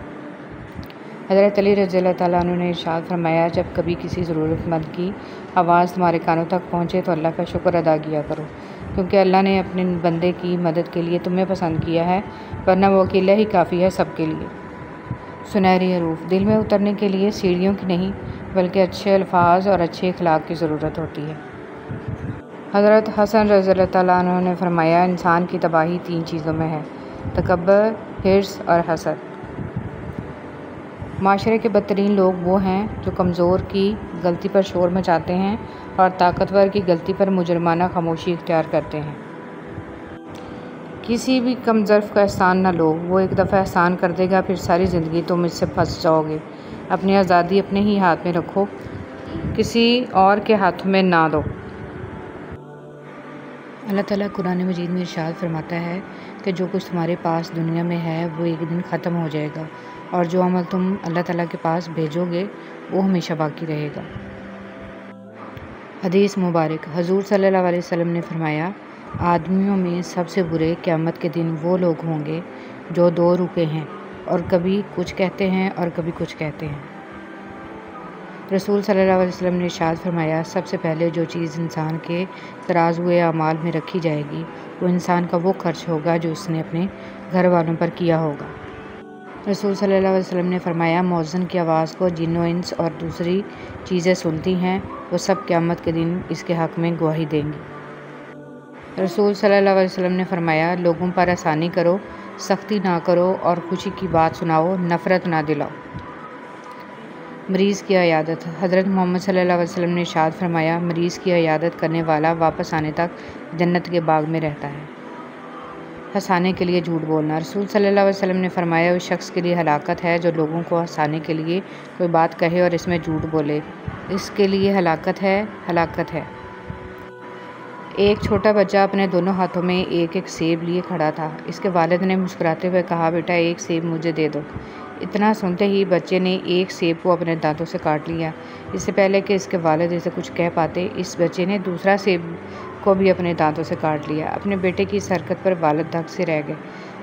हज़रत अली रज़ियल्लाहु ताला अन्हु ने इरशाद फरमाया, जब कभी किसी ज़रूरतमंद की आवाज़ तुम्हारे कानों तक पहुँचे तो अल्लाह का शुक्र अदा किया करो, क्योंकि अल्लाह ने अपने बंदे की मदद के लिए तुम्हें पसंद किया है, वरना वो अकेला ही काफ़ी है सबके लिए। सुनहरी हरूफ। दिल में उतरने के लिए सीढ़ियों की नहीं बल्कि अच्छे अल्फाज और अच्छे अखलाक की ज़रूरत होती है। हज़रत हसन रज़ियल्लाहु ताला अन्हु ने फरमाया, इंसान की तबाही 3 चीज़ों में है, तकब्बुर, हिर्स और हसद। माशरे के बदतरीन लोग वो हैं जो कमज़ोर की गलती पर शोर मचाते हैं और ताकतवर की गलती पर मुजरमाना खामोशी इख्तियार करते हैं। किसी भी कमज़र्फ़ का एहसान न लो, वो एक दफ़ा एहसान कर देगा फिर सारी ज़िंदगी तुम इससे फंस जाओगे। अपनी आज़ादी अपने ही हाथ में रखो, किसी और के हाथों में ना दो। अल्लाह ताला कुरान मजीद में इरशाद फरमाता है कि जो कुछ तुम्हारे पास दुनिया में है वो एक दिन ख़त्म हो जाएगा और जो अमल तुम अल्लाह ताला के पास भेजोगे वो हमेशा बाकी रहेगा। हदीस मुबारक। हुज़ूर सल्लल्लाहु अलैहि वसल्लम ने फरमाया, आदमियों में सबसे बुरे क़यामत के दिन वो लोग होंगे जो 2 रुपए हैं और कभी कुछ कहते हैं और कभी कुछ कहते हैं। रसूल सल्लल्लाहु अलैहि वसल्लम ने इरशाद फरमाया, सबसे पहले जो चीज़ इंसान के तराज़ हुए अमाल में रखी जाएगी वो इंसान का वो खर्च होगा जो उसने अपने घर वालों पर किया होगा। रसूल सल्लल्लाहु अलैहि वसल्लम ने फरमाया, मौज़न की आवाज़ को जिन्नो इंस और दूसरी चीज़ें सुनती हैं, वो सब क़यामत के दिन इसके हक़ में गवाही देंगी। रसूल सल्लल्लाहु अलैहि वसल्लम ने फरमाया, लोगों पर आसानी करो, सख्ती ना करो और खुशी की बात सुनाओ, नफ़रत ना दिलाओ। मरीज़ की अयादत। हज़रत मोहम्मद सल्लल्लाहु अलैहि वसल्लम ने इरशाद फरमाया, मरीज़ की अयादत करने वाला वापस आने तक जन्नत के बाग में रहता है। हंसाने के लिए झूठ बोलना। रसूल सल्लल्लाहु अलैहि वसल्लम ने फरमाया, उस शख्स के लिए हलाकत है जो लोगों को हंसाने के लिए कोई बात कहे और इसमें झूठ बोले, इसके लिए हलाकत है। एक छोटा बच्चा अपने दोनों हाथों में एक सेब लिए खड़ा था। इसके वालिद ने मुस्कुराते हुए कहा, बेटा एक सेब मुझे दे दो। इतना सुनते ही बच्चे ने एक सेब को अपने दांतों से काट लिया। इससे पहले कि इसके वालिद इसे कुछ कह पाते, इस बच्चे ने दूसरा सेब को भी अपने दांतों से काट लिया। अपने बेटे की इस हरकत पर वालिद धक से रह गए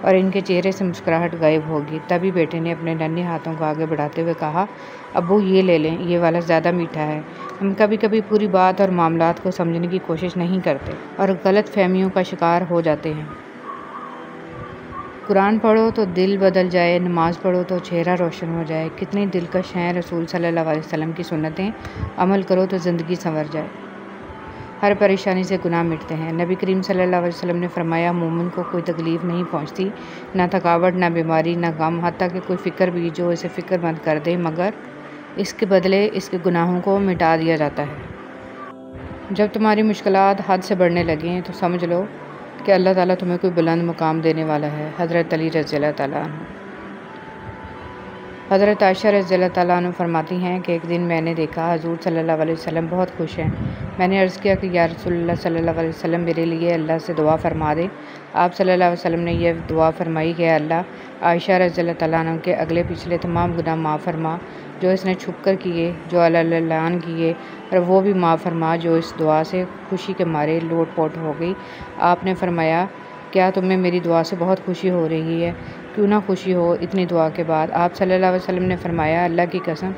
और इनके चेहरे से मुस्कुराहट गायब होगी। तभी बेटे ने अपने नन्हे हाथों को आगे बढ़ाते हुए कहा, अब्बू ये ले लें, ये वाला ज़्यादा मीठा है। हम कभी कभी पूरी बात और मामलात को समझने की कोशिश नहीं करते और गलत फहमियों का शिकार हो जाते हैं। कुरान पढ़ो तो दिल बदल जाए, नमाज़ पढ़ो तो चेहरा रोशन हो जाए। कितनी दिलकश हैं रसूल सल्लल्लाहु अलैहि वसल्लम की सुन्नतें। अमल करो तो ज़िंदगी संवर जाए। हर परेशानी से गुनाह मिटते हैं। नबी करीम सल्लल्लाहु अलैहि वसल्लम ने फरमाया, मोमिन को कोई तकलीफ़ नहीं पहुँचती, ना थकावट, ना बीमारी, ना गम, हत्ता कि कोई फ़िक्र भी जो इसे फ़िक्रमंद कर दे, मगर इसके बदले इसके गुनाहों को मिटा दिया जाता है। जब तुम्हारी मुश्किलात हद से बढ़ने लगें तो समझ लो कि अल्लाह ताला तुम्हें कोई बुलंद मुकाम देने वाला है। हज़रत अली रज़ियल्लाहु ताला अन्हु। हज़रत आयशा रज़ियल्लाहु ताला अन्हा फरमाती हैं कि एक दिन मैंने देखा हुज़ूर सल्लल्लाहु अलैहि वसल्लम बहुत खुश हैं। मैंने अर्ज़ किया कि या रसूलल्लाह सल्लल्लाहु अलैहि वसल्लम, मेरे लिए अल्लाह से दुआ फरमा दे। आप सल्लल्लाहु अलैहि वसल्लम ने यह दुआ फरमाई कि अल्लाह आयशा रज़ियल्लाहु ताला अन्हा के अगले पिछले तमाम गुनाह माफ़ फरमा जो इसने छुप कर किए, जो अल्लाह किए, और वो भी माफ़ फरमा जो इस दुआ से खुशी के मारे लोट पोट हो गई। आपने फरमाया, क्या तुम्हें मेरी दुआ से बहुत खुशी हो रही है? क्यों ना खुशी हो इतनी दुआ के बाद। आप सल्लल्लाहु अलैहि वसल्लम ने फरमाया, अल्लाह की कसम,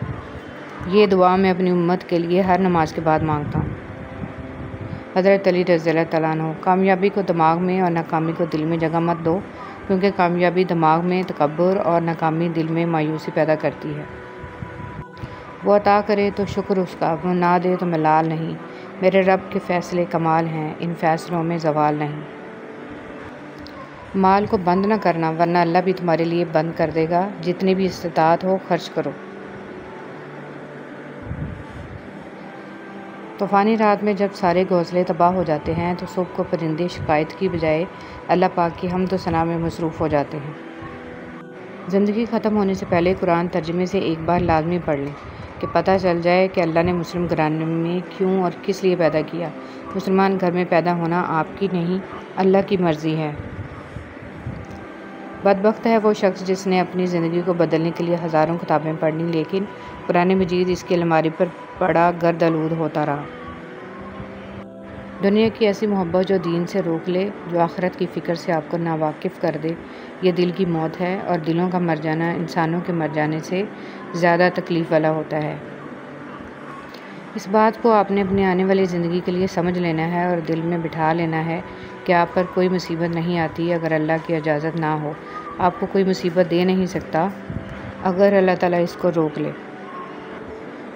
ये दुआ मैं अपनी उम्मत के लिए हर नमाज के बाद मांगता हूँ। हज़रत अली रज़ियल्लाहु तआला अन्हु। कामयाबी को दिमाग में और नाकामी को दिल में जगह मत दो, क्योंकि कामयाबी दिमाग में तकब्बुर और नाकामी दिल में मायूसी पैदा करती है। वो अता करे तो शुक्र उसका, वो ना दे तो मलाल नहीं। मेरे रब के फ़ैसले कमाल हैं, इन फ़ैसलों में ज़वाल नहीं। माल को बंद न करना, वरना अल्लाह भी तुम्हारे लिए बंद कर देगा। जितनी भी इस्तिताअत हो खर्च करो। तूफ़ानी रात में जब सारे घोंसले तबाह हो जाते हैं तो सुबह को परिंदे शिकायत की बजाय अल्लाह पाक की हम्द व सना में मसरूफ़ हो जाते हैं। ज़िंदगी ख़त्म होने से पहले कुरान तर्जुमे से एक बार लाजमी पढ़ लें कि पता चल जाए कि अल्लाह ने मुस्लिम घराने में क्यों और किस लिए पैदा किया। मुसलमान घर में पैदा होना आपकी नहीं, अल्लाह की मर्ज़ी है। बदबख्त है वो शख्स जिसने अपनी ज़िंदगी को बदलने के लिए हज़ारों किताबें पढ़ लीं, लेकिन कुरान मजीद इसकी अलमारी पर पड़ा गर्द आलूद होता रहा। दुनिया की ऐसी मोहब्बत जो दीन से रोक ले, जो आखिरत की फ़िक्र से आपको नावाकिफ़ कर दे, ये दिल की मौत है। और दिलों का मर जाना इंसानों के मर जाने से ज़्यादा तकलीफ़ वाला होता है। इस बात को आपने अपनी आने वाली ज़िंदगी के लिए समझ लेना है और दिल में बिठा लेना है कि आप पर कोई मुसीबत नहीं आती अगर अल्लाह की इजाज़त ना हो। आपको कोई मुसीबत दे नहीं सकता अगर अल्लाह ताला इसको रोक ले।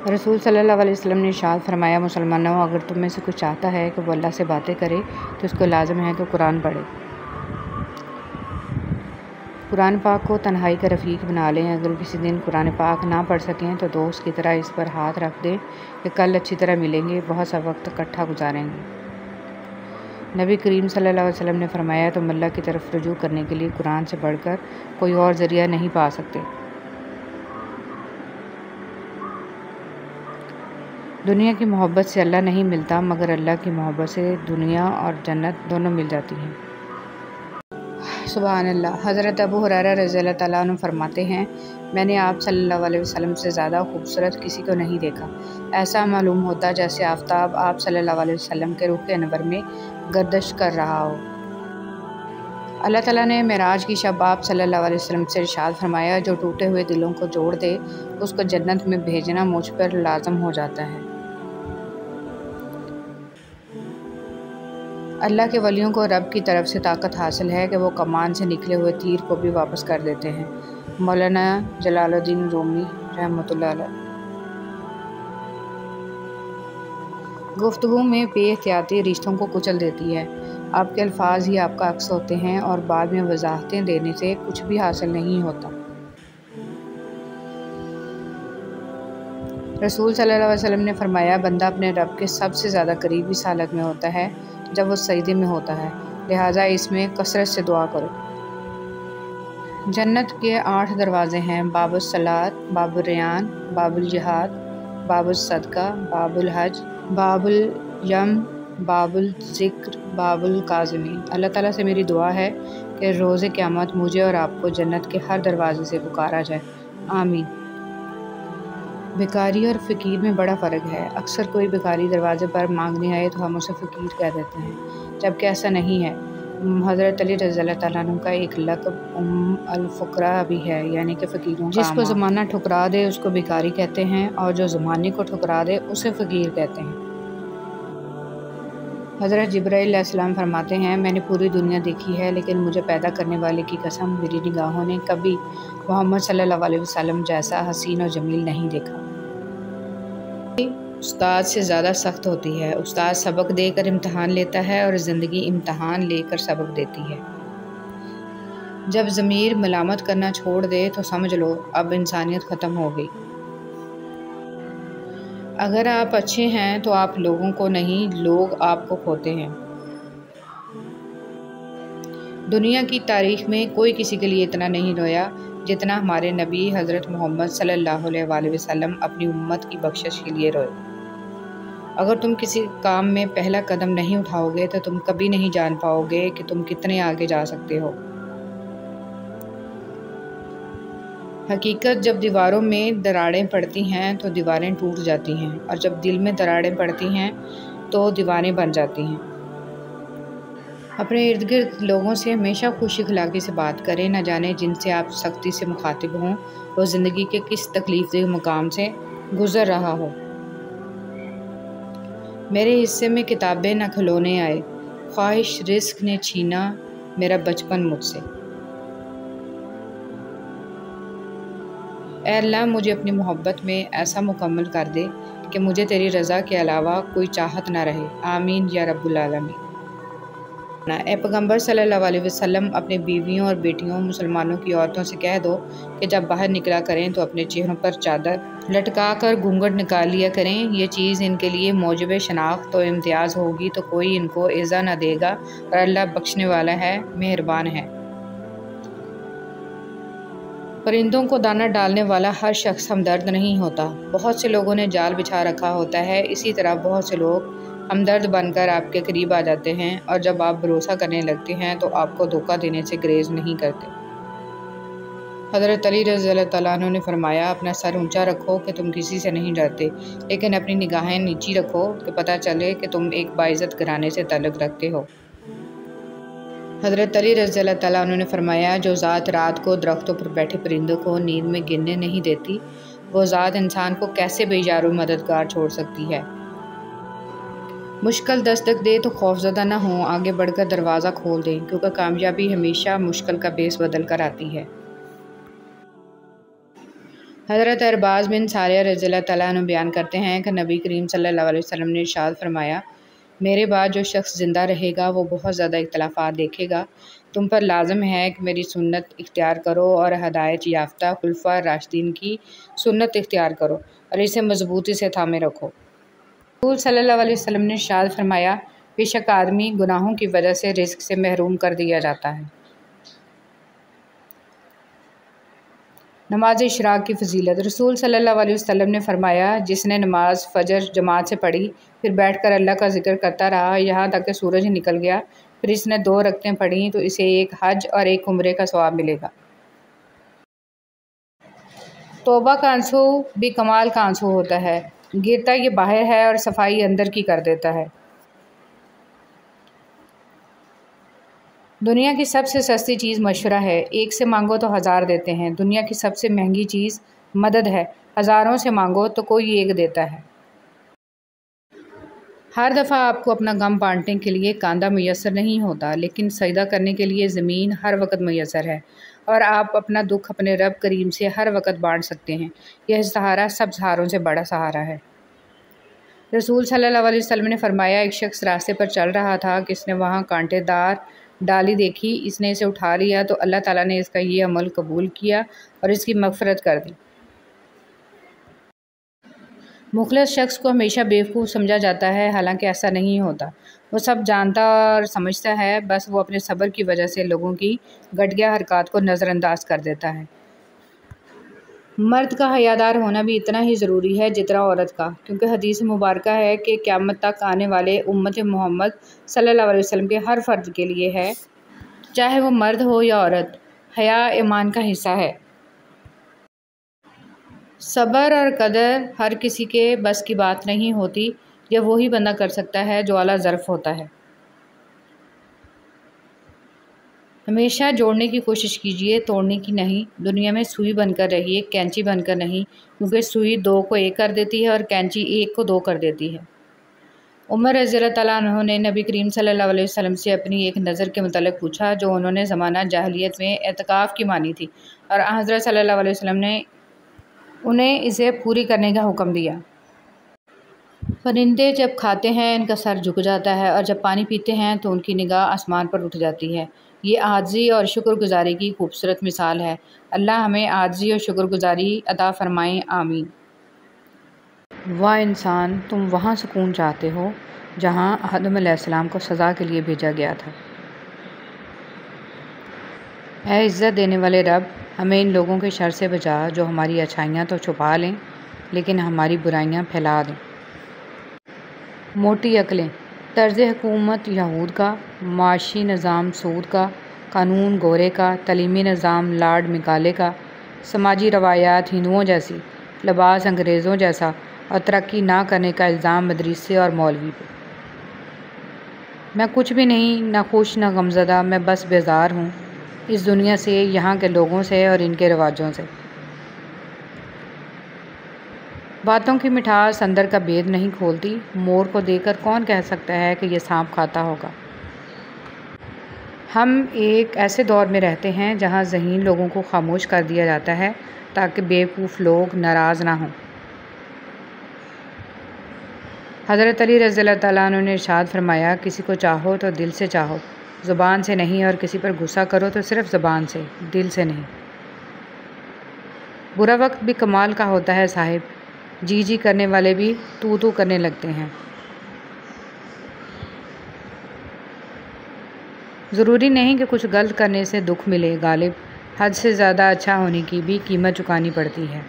रसूल सल्लल्लाहु अलैहि वसल्लम ने इरशाद फरमाया, मुसलमानों, अगर तुम में से कोई चाहता है कि वो अल्लाह से बातें करे तो उसको लाज़िम है कि कुरान पढ़े। कुरान पाक को तन्हाई का रफ़ीक बना लें। अगर किसी दिन कुरान पाक ना पढ़ सकें तो दोस्त की तरह इस पर हाथ रख दें कि कल अच्छी तरह मिलेंगे, बहुत सा वक्त इकट्ठा गुजारेंगे। नबी करीम सल्लल्लाहु अलैहि वसल्लम ने फरमाया, तुम अल्लाह की तरफ रुजू करने के लिए कुरान से बढ़कर कोई और ज़रिया नहीं पा सकते। दुनिया की मोहब्बत से अल्लाह नहीं मिलता, मगर अल्लाह की मोहब्बत से दुनिया और जन्नत दोनों मिल जाती हैं। सुभान अल्लाह। हज़रत अबू हुरैरा रज़ियल्लाहु तआला अन्हु फरमाते हैं, मैंने आप सल्लल्लाहु अलैहि वसल्लम से ज़्यादा खूबसूरत किसी को नहीं देखा। ऐसा मालूम होता जैसे आफ़ताब आप सल्लल्लाहु अलैहि वसल्लम के रुख़ अनवर में गर्दिश कर रहा हो। अल्लाह ताला ने मेराज की शब आप सल्लल्लाहु अलैहि वसल्लम से इरशाद फरमाया, जो टूटे हुए दिलों को जोड़ दे उसको जन्नत में भेजना मुझ पर लाज़िम हो जाता है। अल्लाह के वलियों को रब की तरफ से ताकत हासिल है कि वो कमान से निकले हुए तीर को भी वापस कर देते हैं। मौलाना जलालुद्दीन रूमी रहमतुल्लाह अलैह। गुफ्तगू में बेएहतियाती रिश्तों को कुचल देती है। आपके अल्फाज ही आपका अक्स होते हैं और बाद में वजाहतें देने से कुछ भी हासिल नहीं होता। रसूल सल्लल्लाहु अलैहि वसल्लम ने फरमाया, बंदा अपने रब के सबसे ज़्यादा करीब इस हालत में होता है जब वो सजदे में होता है, लिहाजा इसमें कसरत से दुआ करो। जन्नत के 8 दरवाज़े हैं, बाबुल सलात, बाबुल रियान, बाबुल जिहाद, बाबुल सदका, बाबुल हज, बाबुल यम, बाबुल ज़िक्र, बाबुल काज़िमीन। अल्लाह ताला से मेरी दुआ है कि रोज़े क़यामत मुझे और आपको जन्नत के हर दरवाज़े से पुकारा जाए, आमीन। भिखारी और फ़कीर में बड़ा फ़र्क है। अक्सर कोई भिखारी दरवाज़े पर मांगने आए तो हम उसे फ़कीर कह देते हैं, जबकि ऐसा नहीं है। हज़रत अली रज़ियल्लाहु तआला अन्हु का एक लक़ब अल-फ़ुक़रा भी है, यानी कि फ़कीरों का। जिसको ज़माना ठुकरा दे उसको भिखारी कहते हैं और जो ज़माने को ठुकरा दे उसे फ़कीर कहते हैं। हज़रत जिब्राईल अलैहिस्सलाम फरमाते हैं, मैंने पूरी दुनिया देखी है, लेकिन मुझे पैदा करने वाले की कसम, मेरी निगाहों ने कभी मोहम्मद सल्लल्लाहु अलैहि वसल्लम जैसा हसीन और जमील नहीं देखा। उस्ताद से ज़्यादा सख्त होती है। उस्ताद सबक देकर इम्तहान लेता है और ज़िंदगी इम्तहान लेकर सबक देती है। जब ज़मीर मलामत करना छोड़ दे तो समझ लो अब इंसानियत ख़त्म हो गई। अगर आप अच्छे हैं तो आप लोगों को नहीं, लोग आपको खोते हैं। दुनिया की तारीख़ में कोई किसी के लिए इतना नहीं रोया जितना हमारे नबी हज़रत मोहम्मद सल्लल्लाहु अलैहि वसल्लम अपनी उम्मत की बख्शिश के लिए रोए। अगर तुम किसी काम में पहला कदम नहीं उठाओगे तो तुम कभी नहीं जान पाओगे कि तुम कितने आगे जा सकते हो। हकीकत, जब दीवारों में दरारें पड़ती हैं तो दीवारें टूट जाती हैं, और जब दिल में दरारें पड़ती हैं तो दीवारें बन जाती हैं। अपने इर्द गिर्द लोगों से हमेशा खुश अखलाक़ी से बात करें। न जाने जिनसे आप सख्ती से मुखातिब हों वो ज़िंदगी के किस तकलीफ़देह मुकाम से गुज़र रहा हो। मेरे हिस्से में किताबें न खिलौने आए, ख्वाहिश रिस्क ने छीना मेरा बचपन मुझसे। ऐ अल्लाह, मुझे अपनी मोहब्बत में ऐसा मुकम्मल कर दे कि मुझे तेरी रज़ा के अलावा कोई चाहत ना रहे, आमीन या रब्बुल आलमीन। ए पैगम्बर सल्लल्लाहु अलैहि वसल्लम, अपने बीवियों और बेटियों मुसलमानों की औरतों से कह दो कि जब बाहर निकला करें तो अपने चेहरों पर चादर लटका कर घूंघट निकाल लिया करें। ये चीज़ इनके लिए मौजब शनाख्त तो इम्तियाज़ होगी तो कोई इनको इज़ा न देगा, और अल्लाह बख्शने वाला है, मेहरबान है। परिंदों को दाना डालने वाला हर शख्स हमदर्द नहीं होता। बहुत से लोगों ने जाल बिछा रखा होता है। इसी तरह बहुत से लोग हमदर्द बनकर आपके करीब आ जाते हैं और जब आप भरोसा करने लगते हैं तो आपको धोखा देने से गुरेज नहीं करते। हज़रत अली रज़ियल्लाहु तआला अन्हु ने फरमाया, अपना सर ऊंचा रखो कि तुम किसी से नहीं डरते, लेकिन अपनी निगाहें नीची रखो कि पता चले कि तुम एक बाइज़्ज़त घराने से ताल्लुक़ रखते हो। हज़रत अली रज़ियल्लाहु तआला अन्हु ने फरमाया, जो ज़ात रात को दरख्तों पर बैठे परिंदों को नींद में गिरने नहीं देती, वो ज़ात इंसान को कैसे बेयारो मददगार छोड़ सकती है। मुश्किल दस्तक दे तो खौफज़दा न हो, आगे बढ़कर दरवाज़ा खोल दें, क्योंकि कामयाबी हमेशा मुश्किल का बेस बदल कर आती है। हज़रत अरबाज़ बिन सारिया रज़ियल्लाहु तआला अन्हु बयान करते हैं कि नबी करीम सल्लल्लाहु अलैहि वसल्लम ने इरशाद फरमाया, मेरे बाद जो शख्स ज़िंदा रहेगा वो बहुत ज़्यादा इख्तिलाफ़ात देखेगा। तुम पर लाज़िम है कि मेरी सुन्नत इख्तियार करो और हदायत याफ्ता खुलफा राशिदीन की सुन्नत इख्तियार करो और इसे मजबूती से थामे रखो। रसूल सल्लल्लाहु अलैहि वसल्लम ने इरशाद फरमाया, बेशक आदमी गुनाहों की वजह से रिज़्क़ से महरूम कर दिया जाता है। नमाज इशराक की फ़जीलत। रसूल सल्लल्लाहु अलैहि वसल्लम ने फरमाया, जिसने नमाज फ़जर जमात से पढ़ी, फिर बैठकर अल्लाह का ज़िक्र करता रहा यहाँ तक कि सूरज निकल गया, फिर इसने 2 रकअतें पढ़ी तो इसे एक हज और एक उम्रे का सवाब मिलेगा। तौबा का आंसू भी कमाल का आंसू होता है। गिरता ये बाहर है और सफाई अंदर की कर देता है। दुनिया की सबसे सस्ती चीज़ मशवरा है। एक से मांगो तो 1000 देते हैं। दुनिया की सबसे महंगी चीज़ मदद है। हज़ारों से मांगो तो कोई एक देता है। हर दफ़ा आपको अपना गम बांटने के लिए कांधा मैसर नहीं होता, लेकिन सजदा करने के लिए ज़मीन हर वक्त मैसर है और आप अपना दुख अपने रब करीम से हर वक्त बांट सकते हैं। यह सहारा सब सहारों से बड़ा सहारा है। रसूल सल्लल्लाहु अलैहि वसल्लम ने फरमाया, एक शख्स रास्ते पर चल रहा था कि इसने वहाँ कांटेदार डाली देखी। इसने इसे उठा लिया तो अल्लाह ताला ने इसका ये अमल कबूल किया और इसकी मग़फ़िरत कर दी। मुखलिस शख्स को हमेशा बेवकूफ़ समझा जाता है, हालांकि ऐसा नहीं होता। वो सब जानता और समझता है, बस वो अपने सब्र की वजह से लोगों की घटिया हरकत को नज़रअंदाज कर देता है। मर्द का हयादार होना भी इतना ही ज़रूरी है जितना औरत का, क्योंकि हदीस मुबारक है कि क़यामत तक आने वाले उम्मत मोहम्मद सल्लल्लाहु अलैहि वसल्लम के हर फ़र्द के लिए है, चाहे वो मर्द हो या औरत। हया ईमान का हिस्सा है। सब्र और कदर हर किसी के बस की बात नहीं होती। यह वही बंदा कर सकता है जो आला ज़र्फ़ होता है। हमेशा जोड़ने की कोशिश कीजिए, तोड़ने की नहीं। दुनिया में सुई बनकर रहिए, कैंची बनकर नहीं, क्योंकि सुई 2 को 1 कर देती है और कैंची 1 को 2 कर देती है। उमर रज़ियल्लाहु तआला अन्हु ने नबी करीम सल्लल्लाहु अलैहि वसल्लम से अपनी एक नज़र के मुतालिक पूछा जो उन्होंने ज़माना जाहिलियत में एतकाफ़ की मानी थी, और हज़रत सल्लल्लाहु अलैहि वसल्लम ने उन्हें इसे पूरी करने का हुक्म दिया। परिंदे जब खाते हैं इनका सर झुक जाता है और जब पानी पीते हैं तो उनकी निगाह आसमान पर उठ जाती है। ये आजिज़ी और शुक्रगुजारी की खूबसूरत मिसाल है। अल्लाह हमें आजिज़ी और शुक्रगुजारी अता फ़रमाएँ, आमीन। वाह इंसान, तुम वहाँ सुकून चाहते हो जहाँ आदम अलैहिस्सलाम को सज़ा के लिए भेजा गया था। ऐ इज़्ज़त देने वाले रब, हमें इन लोगों के शर से बचा जो हमारी अच्छाइयाँ तो छुपा लें लेकिन हमारी बुराइयाँ फैला दें। मोटी अकलें, तर्ज़ हुकूमत यहूद का, माशी निज़ाम सूद का, कानून गोरे का, तलीमी निज़ाम लॉर्ड मिकाले का, समाजी रवायात हिंदुओं जैसी, लिबास अंग्रेज़ों जैसा और तरक्की ना करने का इल्ज़ाम मदरसे और मौलवी पे। मैं कुछ भी नहीं, ना खुश ना गमज़दा, मैं बस बेज़ार हूँ इस दुनिया से, यहाँ के लोगों से और इनके रिवाजों से। बातों की मिठास अंदर का भेद नहीं खोलती। मोर को देखकर कौन कह सकता है कि ये सांप खाता होगा। हम एक ऐसे दौर में रहते हैं जहाँ ज़हीन लोगों को खामोश कर दिया जाता है ताकि बेवकूफ़ लोग नाराज़ ना हों। हज़रत अली रज़ियल्लाहु तआला अन्हु ने इरशाद फरमाया, किसी को चाहो तो दिल से चाहो, ज़ुबान से नहीं, और किसी पर गुस्सा करो तो सिर्फ़ ज़ुबान से, दिल से नहीं। बुरा वक्त भी कमाल का होता है साहिब, जी जी करने वाले भी तू तू करने लगते हैं। ज़रूरी नहीं कि कुछ गलत करने से दुख मिले गालिब, हद से ज़्यादा अच्छा होने की भी कीमत चुकानी पड़ती है।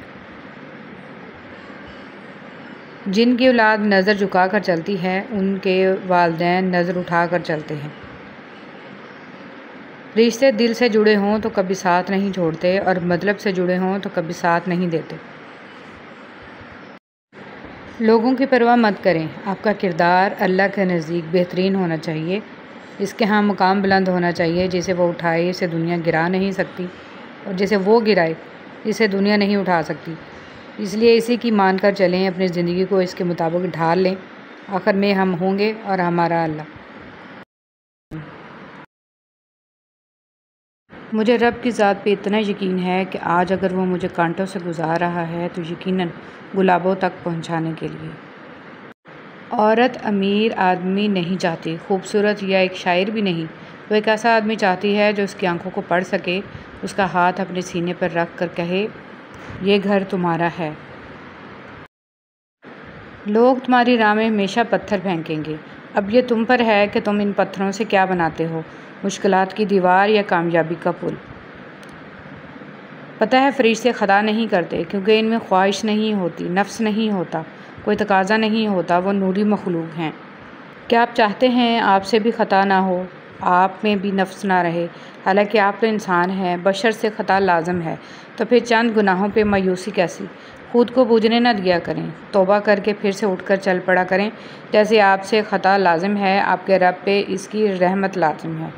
जिनकी औलाद नज़र झुका कर चलती है उनके वालिदैन नज़र उठा कर चलते हैं। रिश्ते दिल से जुड़े हों तो कभी साथ नहीं छोड़ते और मतलब से जुड़े हों तो कभी साथ नहीं देते। लोगों की परवाह मत करें। आपका किरदार अल्लाह के नज़दीक बेहतरीन होना चाहिए। इसके यहाँ मुकाम बुलंद होना चाहिए। जिसे वो उठाए इसे दुनिया गिरा नहीं सकती, और जिसे वो गिराए इसे दुनिया नहीं उठा सकती। इसलिए इसी की मान कर चलें, अपनी ज़िंदगी को इसके मुताबिक ढाल लें। आखिर में हम होंगे और हमारा अल्लाह। मुझे रब की ज़ात पे इतना यकीन है कि आज अगर वो मुझे कांटों से गुजार रहा है तो यकीनन गुलाबों तक पहुंचाने के लिए। औरत अमीर आदमी नहीं चाहती, खूबसूरत या एक शायर भी नहीं। वो एक ऐसा आदमी चाहती है जो उसकी आंखों को पढ़ सके, उसका हाथ अपने सीने पर रख कर कहे, ये घर तुम्हारा है। लोग तुम्हारी राह में हमेशा पत्थर फेंकेंगे। अब ये तुम पर है कि तुम इन पत्थरों से क्या बनाते हो, मुश्किलात की दीवार या कामयाबी का पुल। पता है फरिश्ते ख़ता नहीं करते क्योंकि इनमें ख्वाहिश नहीं होती, नफ्स नहीं होता, कोई तकाजा नहीं होता। वो नूरी मखलूक हैं। क्या आप चाहते हैं आपसे भी ख़ता ना हो, आप में भी नफ्स ना रहे? हालांकि आप तो इंसान हैं, बशर से ख़ता लाजम है। तो फिर चंद गुनाहों पे मायूसी कैसी? खुद को बूझने न दिया करें। तौबा करके फिर से उठकर चल पड़ा करें। जैसे आपसे ख़ता लाजिम है, आपके रब पे इसकी रहमत लाजिम है।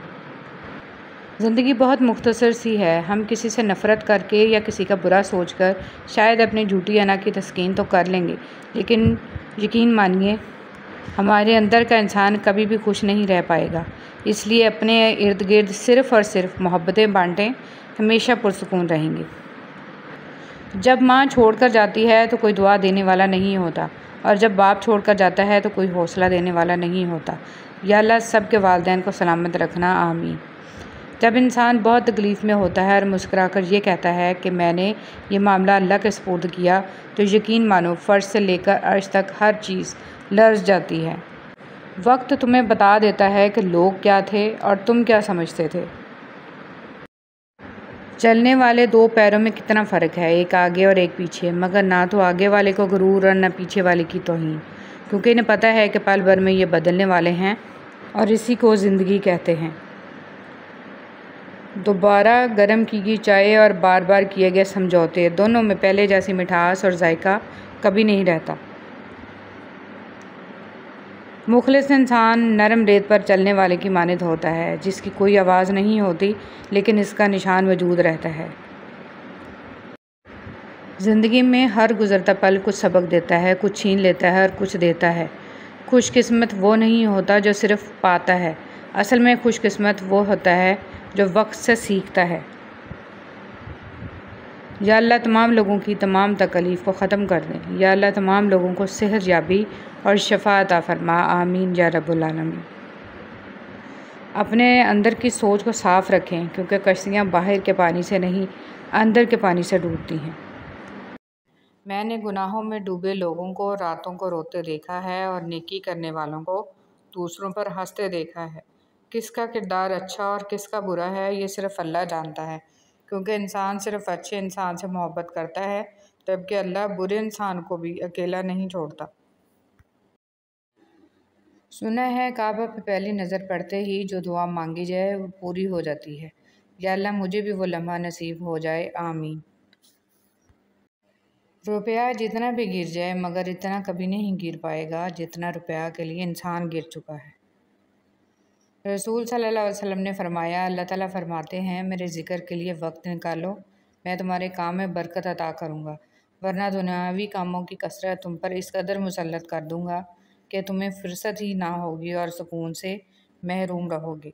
ज़िंदगी बहुत मुख्तसर सी है। हम किसी से नफ़रत करके या किसी का बुरा सोचकर शायद अपनी झूठी अना की तस्कीन तो कर लेंगे, लेकिन यकीन मानिए हमारे अंदर का इंसान कभी भी खुश नहीं रह पाएगा। इसलिए अपने इर्द गिर्द सिर्फ़ और सिर्फ मोहब्बतें बांटें, हमेशा पुरसुकून रहेंगे। जब माँ छोड़कर जाती है तो कोई दुआ देने वाला नहीं होता, और जब बाप छोड़कर जाता है तो कोई हौसला देने वाला नहीं होता। या अल्लाह सब के वालिदैन को सलामत रखना, आमीन। जब इंसान बहुत तकलीफ़ में होता है और मुस्कुराकर ये कहता है कि मैंने ये मामला अल्लाह के सुपुर्द किया, तो यकीन मानो फ़र्श से लेकर अर्श तक हर चीज़ लर्ज़ जाती है। वक्त तुम्हें बता देता है कि लोग क्या थे और तुम क्या समझते थे। चलने वाले दो पैरों में कितना फ़र्क है, एक आगे और एक पीछे, मगर ना तो आगे वाले को गुरूर और न पीछे वाले की तौहीन, क्योंकि इन्हें पता है कि पल भर में ये बदलने वाले हैं और इसी को ज़िंदगी कहते हैं। दोबारा गर्म की गई चाय और बार बार किए गए समझौते, दोनों में पहले जैसी मिठास और जायका कभी नहीं रहता। मुखलिस इंसान नरम रेत पर चलने वाले की मानद होता है, जिसकी कोई आवाज़ नहीं होती लेकिन इसका निशान मौजूद रहता है। ज़िंदगी में हर गुज़रता पल कुछ सबक देता है, कुछ छीन लेता है और कुछ देता है। खुशकिस्मत वो नहीं होता जो सिर्फ़ पाता है, असल में खुशकिस्मत वो होता है जो वक्त से सीखता है। या अल्लाह तमाम लोगों की तमाम तकलीफ़ को ख़त्म कर दें। या अल्लाह तमाम लोगों को सेहत याबी और शफ़ा अता फ़रमा, आमीन या रब्बुल आलमीन। अपने अंदर की सोच को साफ़ रखें, क्योंकि कश्तियाँ बाहर के पानी से नहीं, अंदर के पानी से डूबती हैं। मैंने गुनाहों में डूबे लोगों को रातों को रोते देखा है और नेकी करने वालों को दूसरों पर हंसते देखा है। किसका किरदार अच्छा और किसका बुरा है ये सिर्फ़ अल्लाह जानता है, क्योंकि इंसान सिर्फ़ अच्छे इंसान से मोहब्बत करता है, जबकि अल्लाह बुरे इंसान को भी अकेला नहीं छोड़ता। सुना है काबा पे पहली नज़र पड़ते ही जो दुआ मांगी जाए वो पूरी हो जाती है। या अल्लाह मुझे भी वो लम्हा नसीब हो जाए, आमीन। रुपया जितना भी गिर जाए मगर इतना कभी नहीं गिर पाएगा जितना रुपया के लिए इंसान गिर चुका है। रसूल सल्लल्लाहु अलैहि वसल्लम ने फरमाया, अल्लाह ताला फरमाते हैं मेरे ज़िक्र के लिए वक्त निकालो, मैं तुम्हारे काम में बरकत अता करूँगा, वरना दुनियावी कामों की कसरत तुम पर इस कदर मुसल्लत कर दूँगा कि तुम्हें फुर्सत ही ना होगी और सुकून से महरूम रहोगे।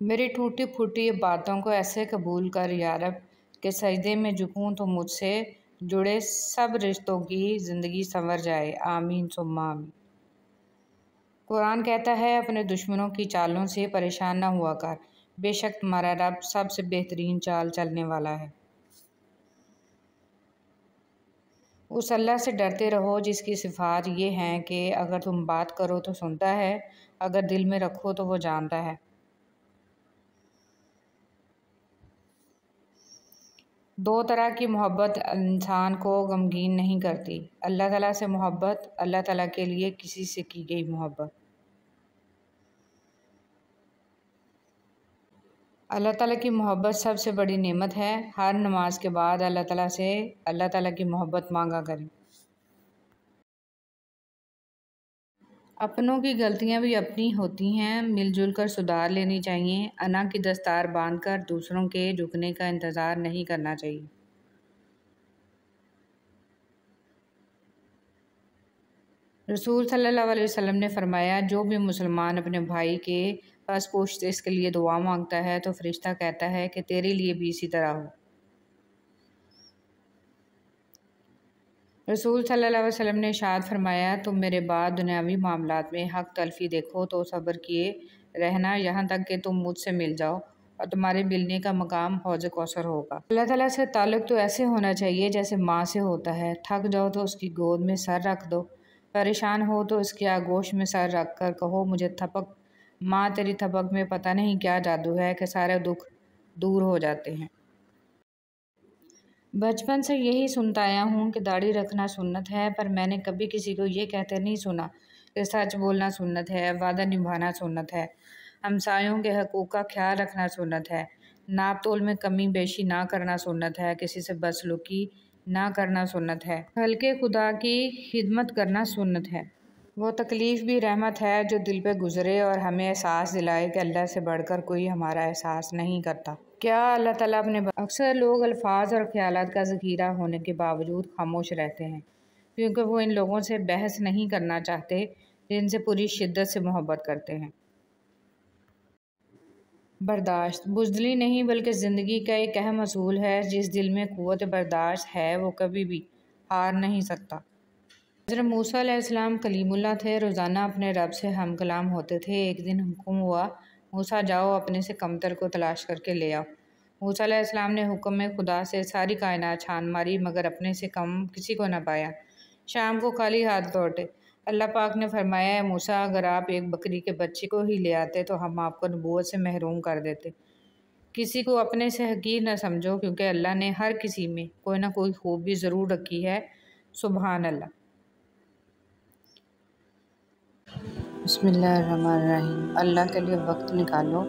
मेरी टूटी फूटी बातों को ऐसे कबूल कर या रब के सजदे में झुकूं तो मुझसे जुड़े सब रिश्तों की ज़िंदगी संवर जाए, आमीन सुम्मा आमीन। कुरान कहता है अपने दुश्मनों की चालों से परेशान न हुआ कर, बेशक तुम्हारा रब सबसे बेहतरीन चाल चलने वाला है। उस अल्लाह से डरते रहो जिसकी सिफ़ात ये हैं कि अगर तुम बात करो तो सुनता है, अगर दिल में रखो तो वो जानता है। दो तरह की मोहब्बत इंसान को गमगीन नहीं करती, अल्लाह ताला से मोहब्बत, अल्लाह ताला के लिए किसी से की गई मोहब्बत। अल्लाह ताला की मोहब्बत सबसे बड़ी नेमत है। हर नमाज के बाद अल्लाह ताला से अल्लाह ताला की मोहब्बत मांगा करें। अपनों की गलतियां भी अपनी होती हैं, मिलजुल कर सुधार लेनी चाहिए। अना की दस्तार बांधकर दूसरों के झुकने का इंतज़ार नहीं करना चाहिए। रसूल सल्लल्लाहु अलैहि वसल्लम ने फरमाया, जो भी मुसलमान अपने भाई के पास पहुँचते इसके लिए दुआ मांगता है तो फरिश्ता कहता है कि तेरे लिए भी इसी तरह हो। रसूल सल्लल्लाहु अलैहि वसल्लम ने इरशाद फरमाया, तुम मेरे बाद दुनियावी मामलात में हक तलफी देखो तो सब्र किए रहना यहाँ तक कि तुम मुझसे मिल जाओ और तुम्हारे मिलने का मकाम हौज़ कौसर होगा। अल्लाह ताला से ताल्लुक़ तो ऐसे होना चाहिए जैसे माँ से होता है। थक जाओ तो उसकी गोद में सर रख दो, परेशान हो तो उसकी आगोश में सर रख कर कहो, मुझे थपक माँ, तेरी थपक में पता नहीं क्या जादू है कि सारे दुख दूर हो जाते हैं। बचपन से यही सुनता आया हूँ कि दाढ़ी रखना सुन्नत है, पर मैंने कभी किसी को ये कहते नहीं सुना कि सच बोलना सुन्नत है, वादा निभाना सुन्नत है, हमसायों के हकूक़ का ख्याल रखना सुन्नत है, नाप तोल में कमी बेशी ना करना सुन्नत है, किसी से बदसलूकी ना करना सुन्नत है, हल्के खुदा की खिदमत करना सुन्नत है। वो तकलीफ़ भी रहमत है जो दिल पे गुज़रे और हमें एहसास दिलाए कि अल्लाह से बढ़कर कोई हमारा एहसास नहीं करता। क्या अल्लाह ताला अपने अक्सर लोग अल्फाज और ख़यालात का ज़ख़ीरा होने के बावजूद खामोश रहते हैं क्योंकि वो इन लोगों से बहस नहीं करना चाहते जिनसे पूरी शिद्दत से मोहब्बत करते हैं। बर्दाश्त बुज़दिली नहीं बल्कि ज़िंदगी का एक अहम असूल है। जिस दिल में क़ुव्वत बर्दाश्त है वो कभी भी हार नहीं सकता। हज़रत मूसा अलैहिस्सलाम कलीमुल्लाह थे, रोज़ाना अपने रब से हम कलाम होते थे। एक दिन हुक्म हुआ, मूसा जाओ अपने से कमतर को तलाश करके ले आओ। मूसा अलैहिस्सलाम ने हुक्म में खुदा से सारी कायनात छान मारी मगर अपने से कम किसी को न पाया। शाम को खाली हाथ लौटे। अल्लाह पाक ने फरमाया, है मूसा, अगर आप एक बकरी के बच्चे को ही ले आते तो हम आपको नबूवत से महरूम कर देते। किसी को अपने से हकीर न समझो क्योंकि अल्लाह ने हर किसी में कोई ना कोई खूबी ज़रूर रखी है। सुबहान अल्लाह। बिस्मिल्लाहिर्रहमानिर्रहीम। अल्लाह के लिए वक्त निकालो,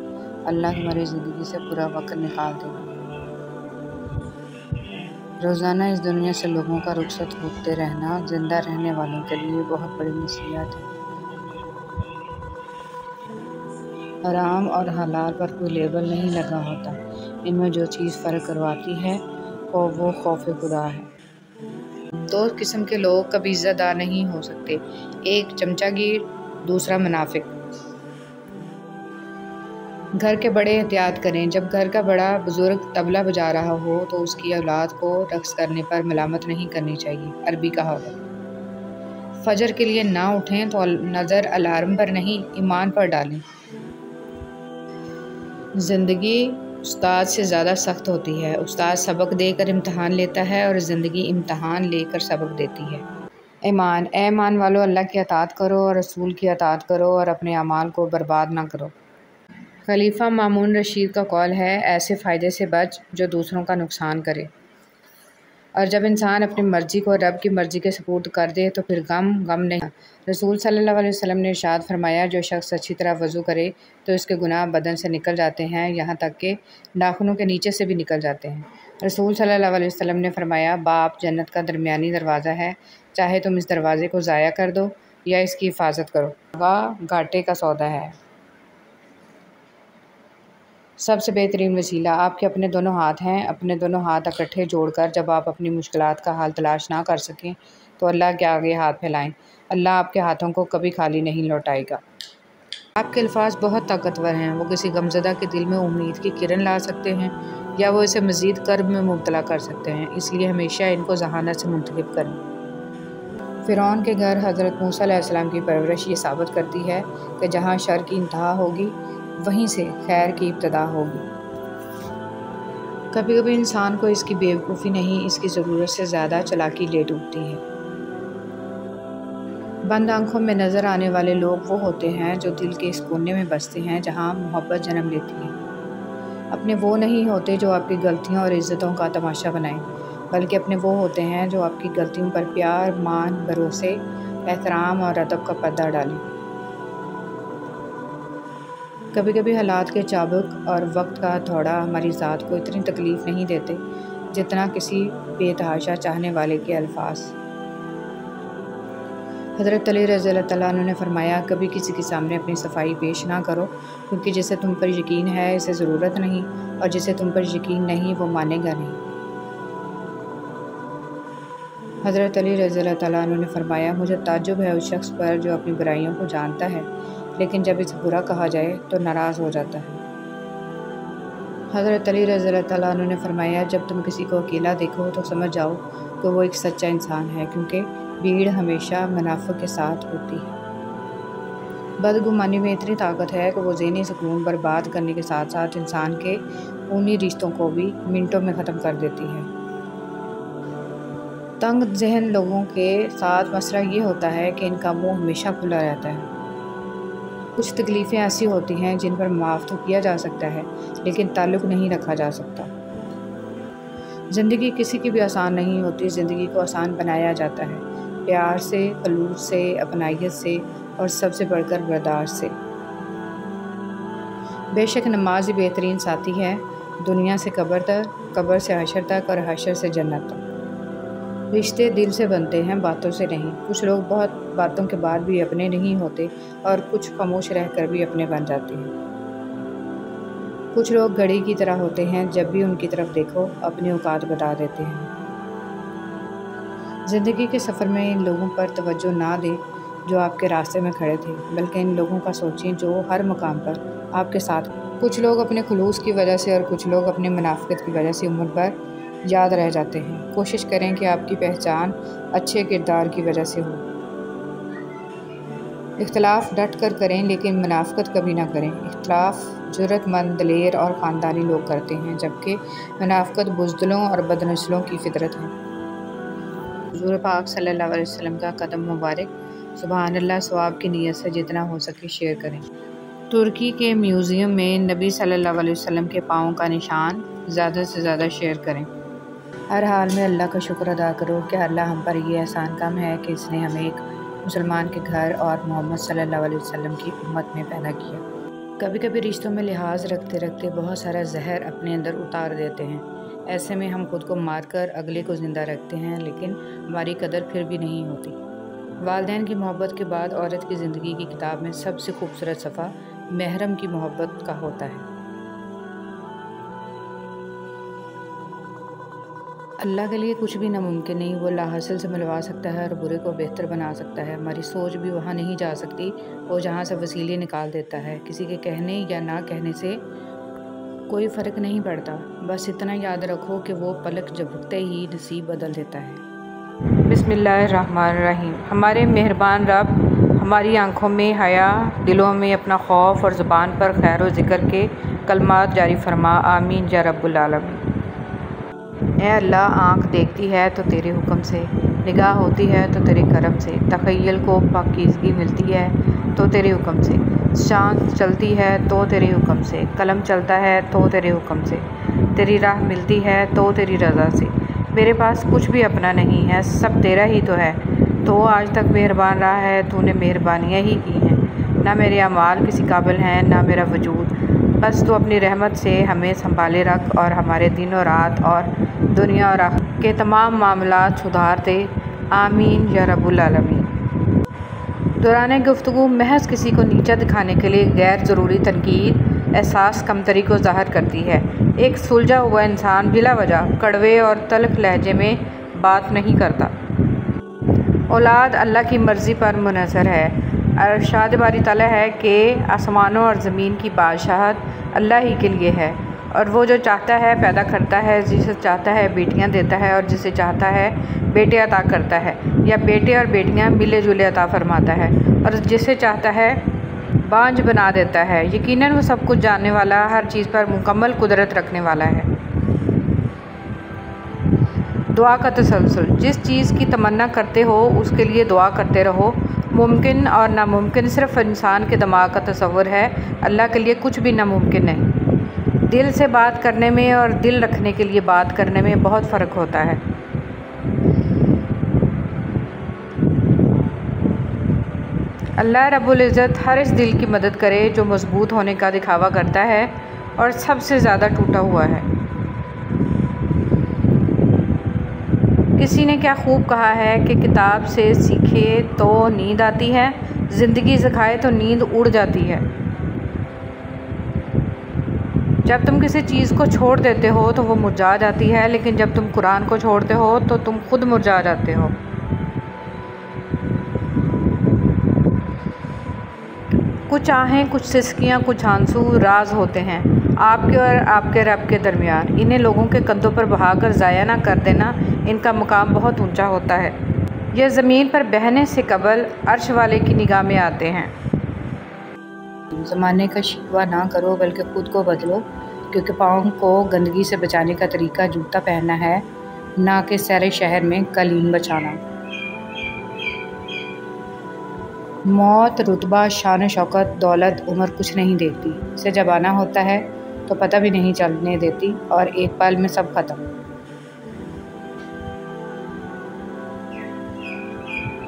अल्लाह तुम्हारी ज़िंदगी से पूरा वक्त निकाल देगा। रोज़ाना इस दुनिया से लोगों का रुखसत होते रहना ज़िंदा रहने वालों के लिए बहुत बड़ी नसीहत है। हराम और हलाल पर कोई लेबल नहीं लगा होता, इनमें जो चीज़ फ़र्क करवाती है वो खौफ खुदा है। दो किस्म के लोग कभी इज़्ज़तदार नहीं हो सकते, एक चमचागिर, दूसरा मुनाफिक। घर के बड़े एहतियात करें। जब घर का बड़ा बुज़ुर्ग तबला बजा रहा हो तो उसकी औलाद को रक़्स करने पर मलामत नहीं करनी चाहिए। अरबी कहावत। फजर के लिए ना उठें तो नज़र अलार्म पर नहीं, ईमान पर डालें। ज़िंदगी उस्ताद से ज़्यादा सख्त होती है। उस्ताद सबक देकर इम्तहान लेता है और ज़िंदगी इम्तहान लेकर सबक देती है। ईमान वालों, अल्लाह की अताअत करो और रसूल की अताअत करो और अपने अमाल को बर्बाद ना करो। खलीफा मामून रशीद का कौल है, ऐसे फ़ायदे से बच जो दूसरों का नुकसान करे। और जब इंसान अपनी मर्ज़ी को रब की मर्ज़ी के सपुर्द कर दे तो फिर गम नहीं। रसूल सल्लल्लाहु अलैहि वसल्लम ने इरशाद फरमाया, जो शख्स अच्छी तरह वज़ू करे तो इसके गुनाह बदन से निकल जाते हैं, यहाँ तक कि नाखूनों के नीचे से भी निकल जाते हैं। रसूल सल्लल्लाहु अलैहि वसल्लम ने फरमाया, बाप जन्नत का दरमियानी दरवाज़ा है, चाहे तुम इस दरवाज़े को ज़ाया कर दो या इसकी हिफाजत करो। घाटे का सौदा है। सबसे बेहतरीन वसीला आपके अपने दोनों हाथ हैं। अपने दोनों हाथ इकट्ठे जोड़कर जब आप अपनी मुश्किलात का हाल तलाश ना कर सकें तो अल्लाह के आगे हाथ फैलाएं। अल्लाह आपके हाथों को कभी खाली नहीं लौटाएगा। आपके अल्फाज बहुत ताकतवर हैं, वो किसी गमज़दा के दिल में उम्मीद की किरण ला सकते हैं या वो इसे मज़ीद कर्ब में मुब्तला कर सकते हैं, इसलिए हमेशा इनको ज़हानत से मुंतखब करें। फ़िरौन के घर हज़रत मूसा अलैहिस्सलाम की परवरिश ये साबित करती है कि जहाँ शर की इंतहा होगी वहीं से खैर की इब्तदा होगी। कभी कभी इंसान को इसकी बेवकूफ़ी नहीं, इसकी ज़रूरत से ज़्यादा चालाकी ले डूबती है। बंद आँखों में नज़र आने वाले लोग वो होते हैं जो दिल के इस कोने में बसते हैं जहाँ मोहब्बत जन्म लेती है। अपने वो नहीं होते जो आपकी गलतियों और इज़्ज़तों का तमाशा बनाएं, बल्कि अपने वो होते हैं जो आपकी गलतियों पर प्यार, मान, भरोसे, एहतराम और अदब का पर्दा डालें। कभी कभी हालात के चाबुक और वक्त का थोड़ा हमारी ज़ात को इतनी तकलीफ़ नहीं देते जितना किसी बेतहाशा चाहने वाले के अल्फाज। हज़रत अली रज़ी अल्लाह तआला अन्हु ने फरमाया, कभी किसी के सामने अपनी सफाई पेश ना करो, क्योंकि जिसे तुम पर यकीन है इसे ज़रूरत नहीं, और जिसे तुम पर यकीन नहीं वो मानेगा नहीं। हज़रत अली रज़ी अल्लाह तआला अन्हु ने फरमाया, मुझे ताज्जुब है उस शख्स पर जो अपनी बुराइयों को जानता है लेकिन जब इसे बुरा कहा जाए तो नाराज़ हो जाता है। हज़रत अली रज़ी अल्लाह तआला अन्हु ने फरमाया, जब तुम किसी को अकेला देखो तो समझ जाओ कि वो एक सच्चा इंसान है, क्योंकि भीड़ हमेशा मुनाफिक के साथ होती है। बदगुमानी में इतनी ताकत है कि वो ज़हनी सुकून बर्बाद करने के साथ साथ इंसान के खूनी रिश्तों को भी मिनटों में ख़त्म कर देती है। तंग जहन लोगों के साथ मसला ये होता है कि इनका मुँह हमेशा खुला रहता है। कुछ तकलीफ़ें ऐसी होती हैं जिन पर माफ़ तो किया जा सकता है, लेकिन ताल्लुक़ नहीं रखा जा सकता। ज़िंदगी किसी की भी आसान नहीं होती, ज़िंदगी को आसान बनाया जाता है प्यार से, खलूस से, अपनाइयत से और सबसे बढ़कर बर्दाश्त से। बेशक नमाज ही बेहतरीन साथी है, दुनिया से कब्र तक, कब्र से हशर तक और हशर से जन्नत तक। रिश्ते दिल से बनते हैं, बातों से नहीं। कुछ लोग बहुत बातों के बाद भी अपने नहीं होते और कुछ खामोश रहकर भी अपने बन जाते हैं। कुछ लोग घड़ी की तरह होते हैं, जब भी उनकी तरफ देखो अपनी औकात बता देते हैं। ज़िंदगी के सफ़र में इन लोगों पर तवज्जो ना दें जो आपके रास्ते में खड़े थे, बल्कि इन लोगों का सोचें जो हर मुकाम पर आपके साथ। कुछ लोग अपने खुलूस की वजह से और कुछ लोग अपने मुनाफ़िक़त की वजह से उम्र भर याद रह जाते हैं। कोशिश करें कि आपकी पहचान अच्छे किरदार की वजह से हो। इख्तलाफ डट कर करें, लेकिन मुनाफ़िक़त कभी ना करें। इख्तलाफ जुर्रतमंद, दिलेर और ख़ानदानी लोग करते हैं, जबकि मुनाफ़िक़त बुज़दिलों और बदनस्लों की फ़ितरत है। हुज़ूर पाक सल्लल्लाहु अलैहि वसल्लम का कदम मुबारक। सुभान अल्लाह। सवाब की नीयत से जितना हो सके शेयर करें। तुर्की के म्यूज़ियम में नबी सल्लल्लाहु अलैहि वसल्लम के पाँव का निशान ज़्यादा से ज़्यादा शेयर करें। हर हाल में अल्लाह का शुक्र अदा करो कि अल्लाह हम पर ये एहसान कम है कि इसने हमें एक मुसलमान के घर और मोहम्मद सल्लल्लाहु अलैहि वसल्लम की उम्मत में पैदा किया। कभी कभी रिश्तों में लिहाज रखते रखते बहुत सारा जहर अपने अंदर उतार देते हैं। ऐसे में हम खुद को मारकर अगले को ज़िंदा रखते हैं, लेकिन हमारी कदर फिर भी नहीं होती। वालिदैन की मोहब्बत के बाद औरत की ज़िंदगी की किताब में सबसे खूबसूरत सफ़ा महरम की मोहब्बत का होता है। अल्लाह के लिए कुछ भी नामुमकिन नहीं। वो लाहासिल से मिलवा सकता है और बुरे को बेहतर बना सकता है। हमारी सोच भी वहाँ नहीं जा सकती, वो जहाँ से वसीले निकाल देता है। किसी के कहने या ना कहने से कोई फ़र्क नहीं पड़ता, बस इतना याद रखो कि वो पलक झपकते ही नसीब बदल देता है। बिस्मिल्लाहिर्रहमानिर्रहीम। हमारे मेहरबान रब हमारी आँखों में हया, दिलों में अपना खौफ और ज़ुबान पर खैर व ज़िक्र के कलमात जारी फरमा। आमीन या रब्बुल आलमीन। ए अल्लाह, आँख देखती है तो तेरे हुक्म से, निगाह होती है तो तेरे करम से, तख़य्युल को पाकीज़गी मिलती है तो तेरे हुक्म से, शान चलती है तो तेरे हुक्म से, कलम चलता है तो तेरे हुक्म से, तेरी राह मिलती है तो तेरी रज़ा से। मेरे पास कुछ भी अपना नहीं है, सब तेरा ही तो है। तो आज तक मेहरबान रहा है, तूने मेहरबानियाँ ही की हैं। ना मेरे अमाल किसी काबिल हैं, ना मेरा वजूद। बस तू अपनी रहमत से हमें संभाले रख और हमारे दिन और रात और दुनिया और आखिरत के तमाम मामलात सुधार दे। आमीन या रब्बुल आलमीन। दौरान गुफ्तगू महज किसी को नीचा दिखाने के लिए गैर ज़रूरी तनकीद एहसास कमतरी को ज़ाहिर करती है। एक सुलझा हुआ इंसान बिला वजह कड़वे और तल्ख लहजे में बात नहीं करता। औलाद अल्लाह की मर्ज़ी पर मुनहसर है। अरशाद बारी ताला है कि आसमानों और ज़मीन की बादशाहत अल्लाह ही के लिए है, और वो जो चाहता है पैदा करता है, जिसे चाहता है बेटियां देता है और जिसे चाहता है बेटे अता करता है, या बेटे और बेटियां मिले जुले अता फरमाता है, और जिसे चाहता है बांझ बना देता है। यकीनन वो सब कुछ जानने वाला, हर चीज़ पर मुकम्मल कुदरत रखने वाला है। दुआ का तसलसल। जिस चीज़ की तमन्ना करते हो उसके लिए दुआ करते रहो। मुमकिन और नामुमकिन सिर्फ इंसान के दिमाग का तसव्वुर है, अल्लाह के लिए कुछ भी नामुमकिन नहीं। दिल से बात करने में और दिल रखने के लिए बात करने में बहुत फ़र्क होता है। अल्लाह रब्बुल इज़्ज़त हर इस दिल की मदद करे जो मज़बूत होने का दिखावा करता है और सबसे ज़्यादा टूटा हुआ है। किसी ने क्या खूब कहा है कि किताब से सीखे तो नींद आती है, ज़िंदगी सिखाए तो नींद उड़ जाती है। जब तुम किसी चीज़ को छोड़ देते हो तो वो मुरझा जाती है, लेकिन जब तुम कुरान को छोड़ते हो तो तुम खुद मुरझा जाते हो। कुछ आहें, कुछ सिसकियाँ, कुछ आंसू राज होते हैं आपके और आपके रब के दरमियान। इन्हें लोगों के कंधों पर बहाकर ज़ाया ना कर देना, इनका मुकाम बहुत ऊंचा होता है। यह ज़मीन पर बहने से कबल अर्श वाले की निगाह में आते हैं। ज़माने का शिकवा ना करो बल्कि ख़ुद को बदलो, क्योंकि पाँव को गंदगी से बचाने का तरीका जूता पहनना है, ना कि सैर शहर में कालीन बचाना। मौत, रुतबा, शान शौकत, दौलत, उम्र कुछ नहीं देखती। इसे जब आना होता है तो पता भी नहीं चलने देती और एक पल में सब खत्म।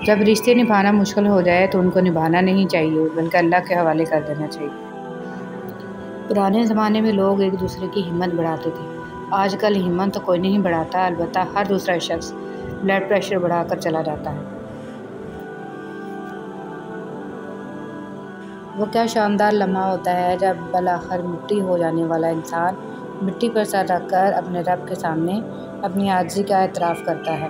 जब रिश्ते निभाना मुश्किल हो जाए तो उनको निभाना नहीं चाहिए बल्कि अल्लाह के हवाले कर देना चाहिए। पुराने ज़माने में लोग एक दूसरे की हिम्मत बढ़ाते थे। आजकल हिम्मत तो कोई नहीं बढ़ाता, अलबत्ता हर दूसरा शख्स ब्लड प्रेशर बढ़ाकर चला जाता है। वो क्या शानदार लम्हा होता है जब बलाखिर मिट्टी हो जाने वाला इंसान मिट्टी पर सर रखकर अपने रब के सामने अपनी आजिज़ी का एतराफ़ करता है।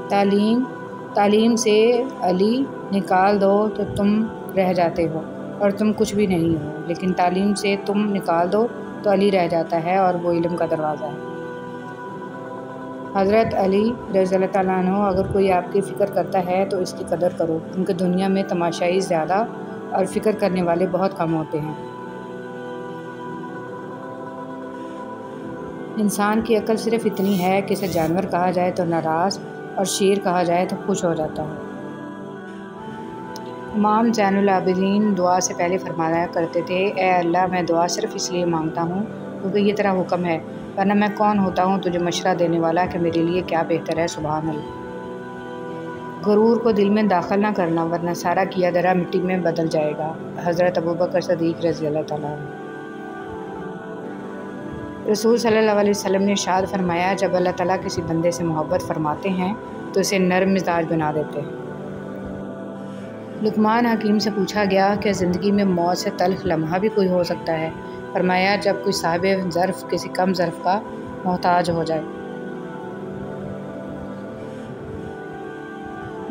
तालीम से अली निकाल दो तो तुम रह जाते हो और तुम कुछ भी नहीं हो, लेकिन तालीम से तुम निकाल दो तो अली रह जाता है और वो इल्म का दरवाज़ा है। हज़रत अली रज़ियल्लाहु तआला अन्हु, अगर कोई आपकी फ़िक्र करता है तो इसकी कदर करो, क्योंकि दुनिया में तमाशाई ज़्यादा और फ़िक्र करने वाले बहुत कम होते हैं। इंसान की अक्ल सिर्फ़ इतनी है कि इसे जानवर कहा जाए तो नाराज़ और शेर कहा जाए तो खुश हो जाता है। इमाम ज़ैनुल आबिदीन दुआ से पहले फरमाया करते थे, ए अल्लाह, मैं दुआ सिर्फ़ इसलिए मांगता हूँ क्योंकि ये तेरा हुक्म है, वरना मैं कौन होता हूँ तुझे मशवरा देने वाला कि मेरे लिए क्या बेहतर है। सुभान अल्लाह। गुरूर को दिल में दाखिल ना करना, वरना सारा किया धरा मिट्टी में बदल जाएगा। हज़रत अबू बकर सदीक़ रज़ियल्लाहु तआला अन्हु। रसूल सल्लल्लाहु अलैहि वसल्लम ने इरशाद फरमाया, जब अल्लाह ताला किसी बंदे से मोहब्बत फरमाते हैं तो इसे नर्म मिजाज बना देते हैं। लुकमान हकीम से पूछा गया कि ज़िंदगी में मौत से तल्ख लम्हा भी कोई हो सकता है? फरमाया, जब कोई साहिब ज़र्फ़ किसी कम ज़र्फ़ का मोहताज हो जाए।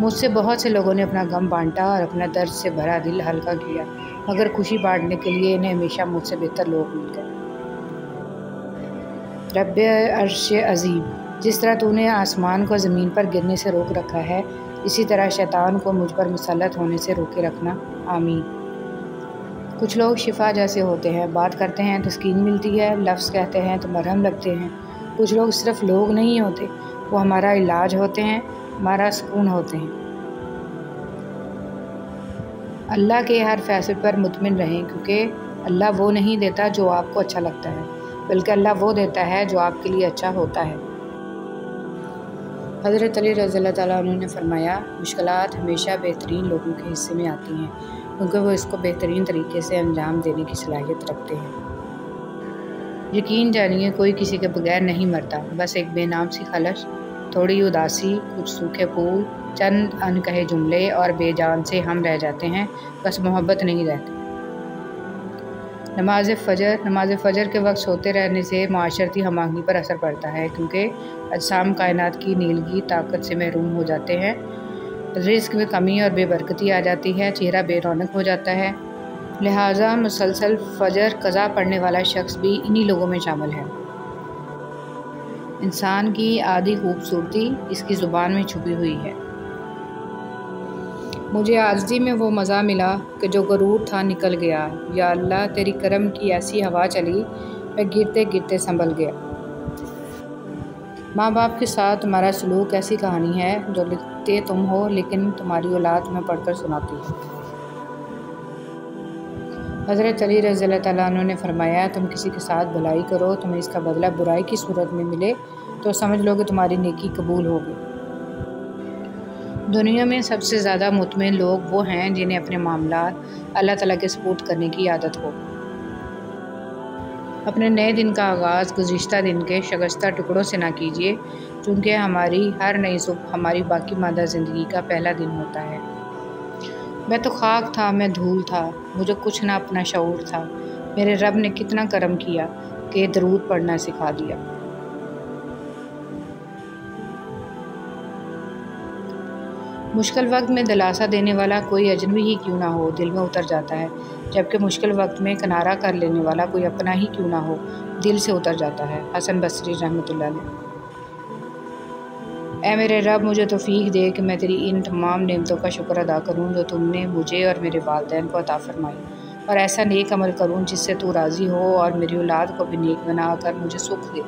मुझसे बहुत से लोगों ने अपना गम बांटा और अपना दर्द से भरा दिल हल्का किया, मगर खुशी बांटने के लिए इन्हें हमेशा मुझसे बेहतर लोग मिल गए। रब्बे अर्श अज़ीम, जिस तरह तूने आसमान को ज़मीन पर गिरने से रोक रखा है, इसी तरह शैतान को मुझ पर मुसल्लत होने से रोके रखना। आमीन। कुछ लोग शिफा जैसे होते हैं, बात करते हैं तो तस्कीन मिलती है, लफ्ज़ कहते हैं तो मरहम लगते हैं। कुछ लोग सिर्फ़ लोग नहीं होते, वो हमारा इलाज होते हैं, हमारा सुकून होते हैं। अल्लाह के हर फैसले पर मुतमिन रहें, क्योंकि अल्लाह वो नहीं देता जो आपको अच्छा लगता है, बल्कि अल्लाह वो देता है जो आपके लिए अच्छा होता है। हज़रत अली रज़ियल्लाहु तआला अन्हु ने फरमाया, मुश्किलात हमेशा बेहतरीन लोगों के हिस्से में आती हैं, क्योंकि वो इसको बेहतरीन तरीके से अंजाम देने की सलाहियत रखते हैं। यकीन जानिए, कोई किसी के बगैर नहीं मरता। बस एक बेनाम सी खलश, थोड़ी उदासी, कुछ सूखे फूल, चंद अनकहे जुमले और बेजान से हम रह जाते हैं, बस मोहब्बत नहीं रहती। नमाज फ़जर के वक्त सोते रहने से माशरती हमाहंगी पर असर पड़ता है, क्योंकि अजसाम कायनात की नीलगी ताकत से महरूम हो जाते हैं। रिज़्क़ में कमी और बेबरकती आ जाती है, चेहरा बेरौनक हो जाता है। लिहाजा मुसलसल फ़जर क़ज़ा पढ़ने वाला शख्स भी इन्हीं लोगों में शामिल है। इंसान की आधी खूबसूरती इसकी ज़ुबान में छुपी हुई है। मुझे आज़दी में वो मज़ा मिला कि जो गरूर था निकल गया। या अल्लाह, तेरी करम की ऐसी हवा चली, मैं गिरते गिरते संभल गया। माँ बाप के साथ तुम्हारा सलूक ऐसी कहानी है जो लिखते तुम हो, लेकिन तुम्हारी औलाद में पढ़कर सुनाती है। हज़रत अली रज़ी अल्लाह अन्हु ने फरमाया, तुम किसी के साथ भलाई करो, तुम्हें इसका बदला बुराई की सूरत में मिले तो समझ लो कि तुम्हारी नेकी कबूल होगी। दुनिया में सबसे ज़्यादा मुतमिन लोग वो हैं जिन्हें अपने मामलात अल्लाह ताला के सुपुर्द करने की आदत हो। अपने नए दिन का आगाज़ गुज़िश्ता दिन के शगुफ्ता टुकड़ों से ना कीजिए, चूँकि हमारी हर नई सुबह हमारी बाकी मादा ज़िंदगी का पहला दिन होता है। मैं तो खाक था, मैं धूल था, मुझे कुछ ना अपना शऊर था। मेरे रब ने कितना करम किया कि दरूद पढ़ना सिखा दिया। मुश्किल वक्त में दिलासा देने वाला कोई अजनबी ही क्यों ना हो, दिल में उतर जाता है, जबकि मुश्किल वक्त में किनारा कर लेने वाला कोई अपना ही क्यों ना हो, दिल से उतर जाता है। हसन बसरी रहमतुल्लाह अलैह। ऐ मेरे रब, मुझे तौफीक दे कि मैं तेरी इन तमाम नेमतों का शुक्र अदा करूँ जो तुमने मुझे और मेरे वालिदैन को अता फरमाई, और ऐसा नेक अमल करूँ जिससे तू राज़ी हो, और मेरी औलाद को भी नेक बना कर मुझे सुख दे।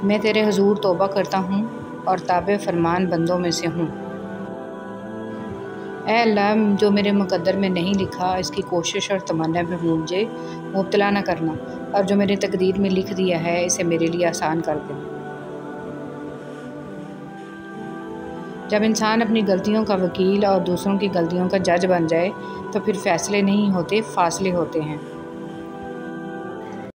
मैं तेरे हुजूर तौबा करता हूँ और ताबे फरमान बंदों में से हूँ। ऐ अल्लाह, जो मेरे मुकद्दर में नहीं लिखा इसकी कोशिश और तमन्ना में मुझे मुब्तला न करना, और जो मेरी तकदीर में लिख दिया है इसे मेरे लिए आसान कर देना। जब इंसान अपनी गलतियों का वकील और दूसरों की गलतियों का जज बन जाए तो फिर फ़ैसले नहीं होते, फासले होते हैं।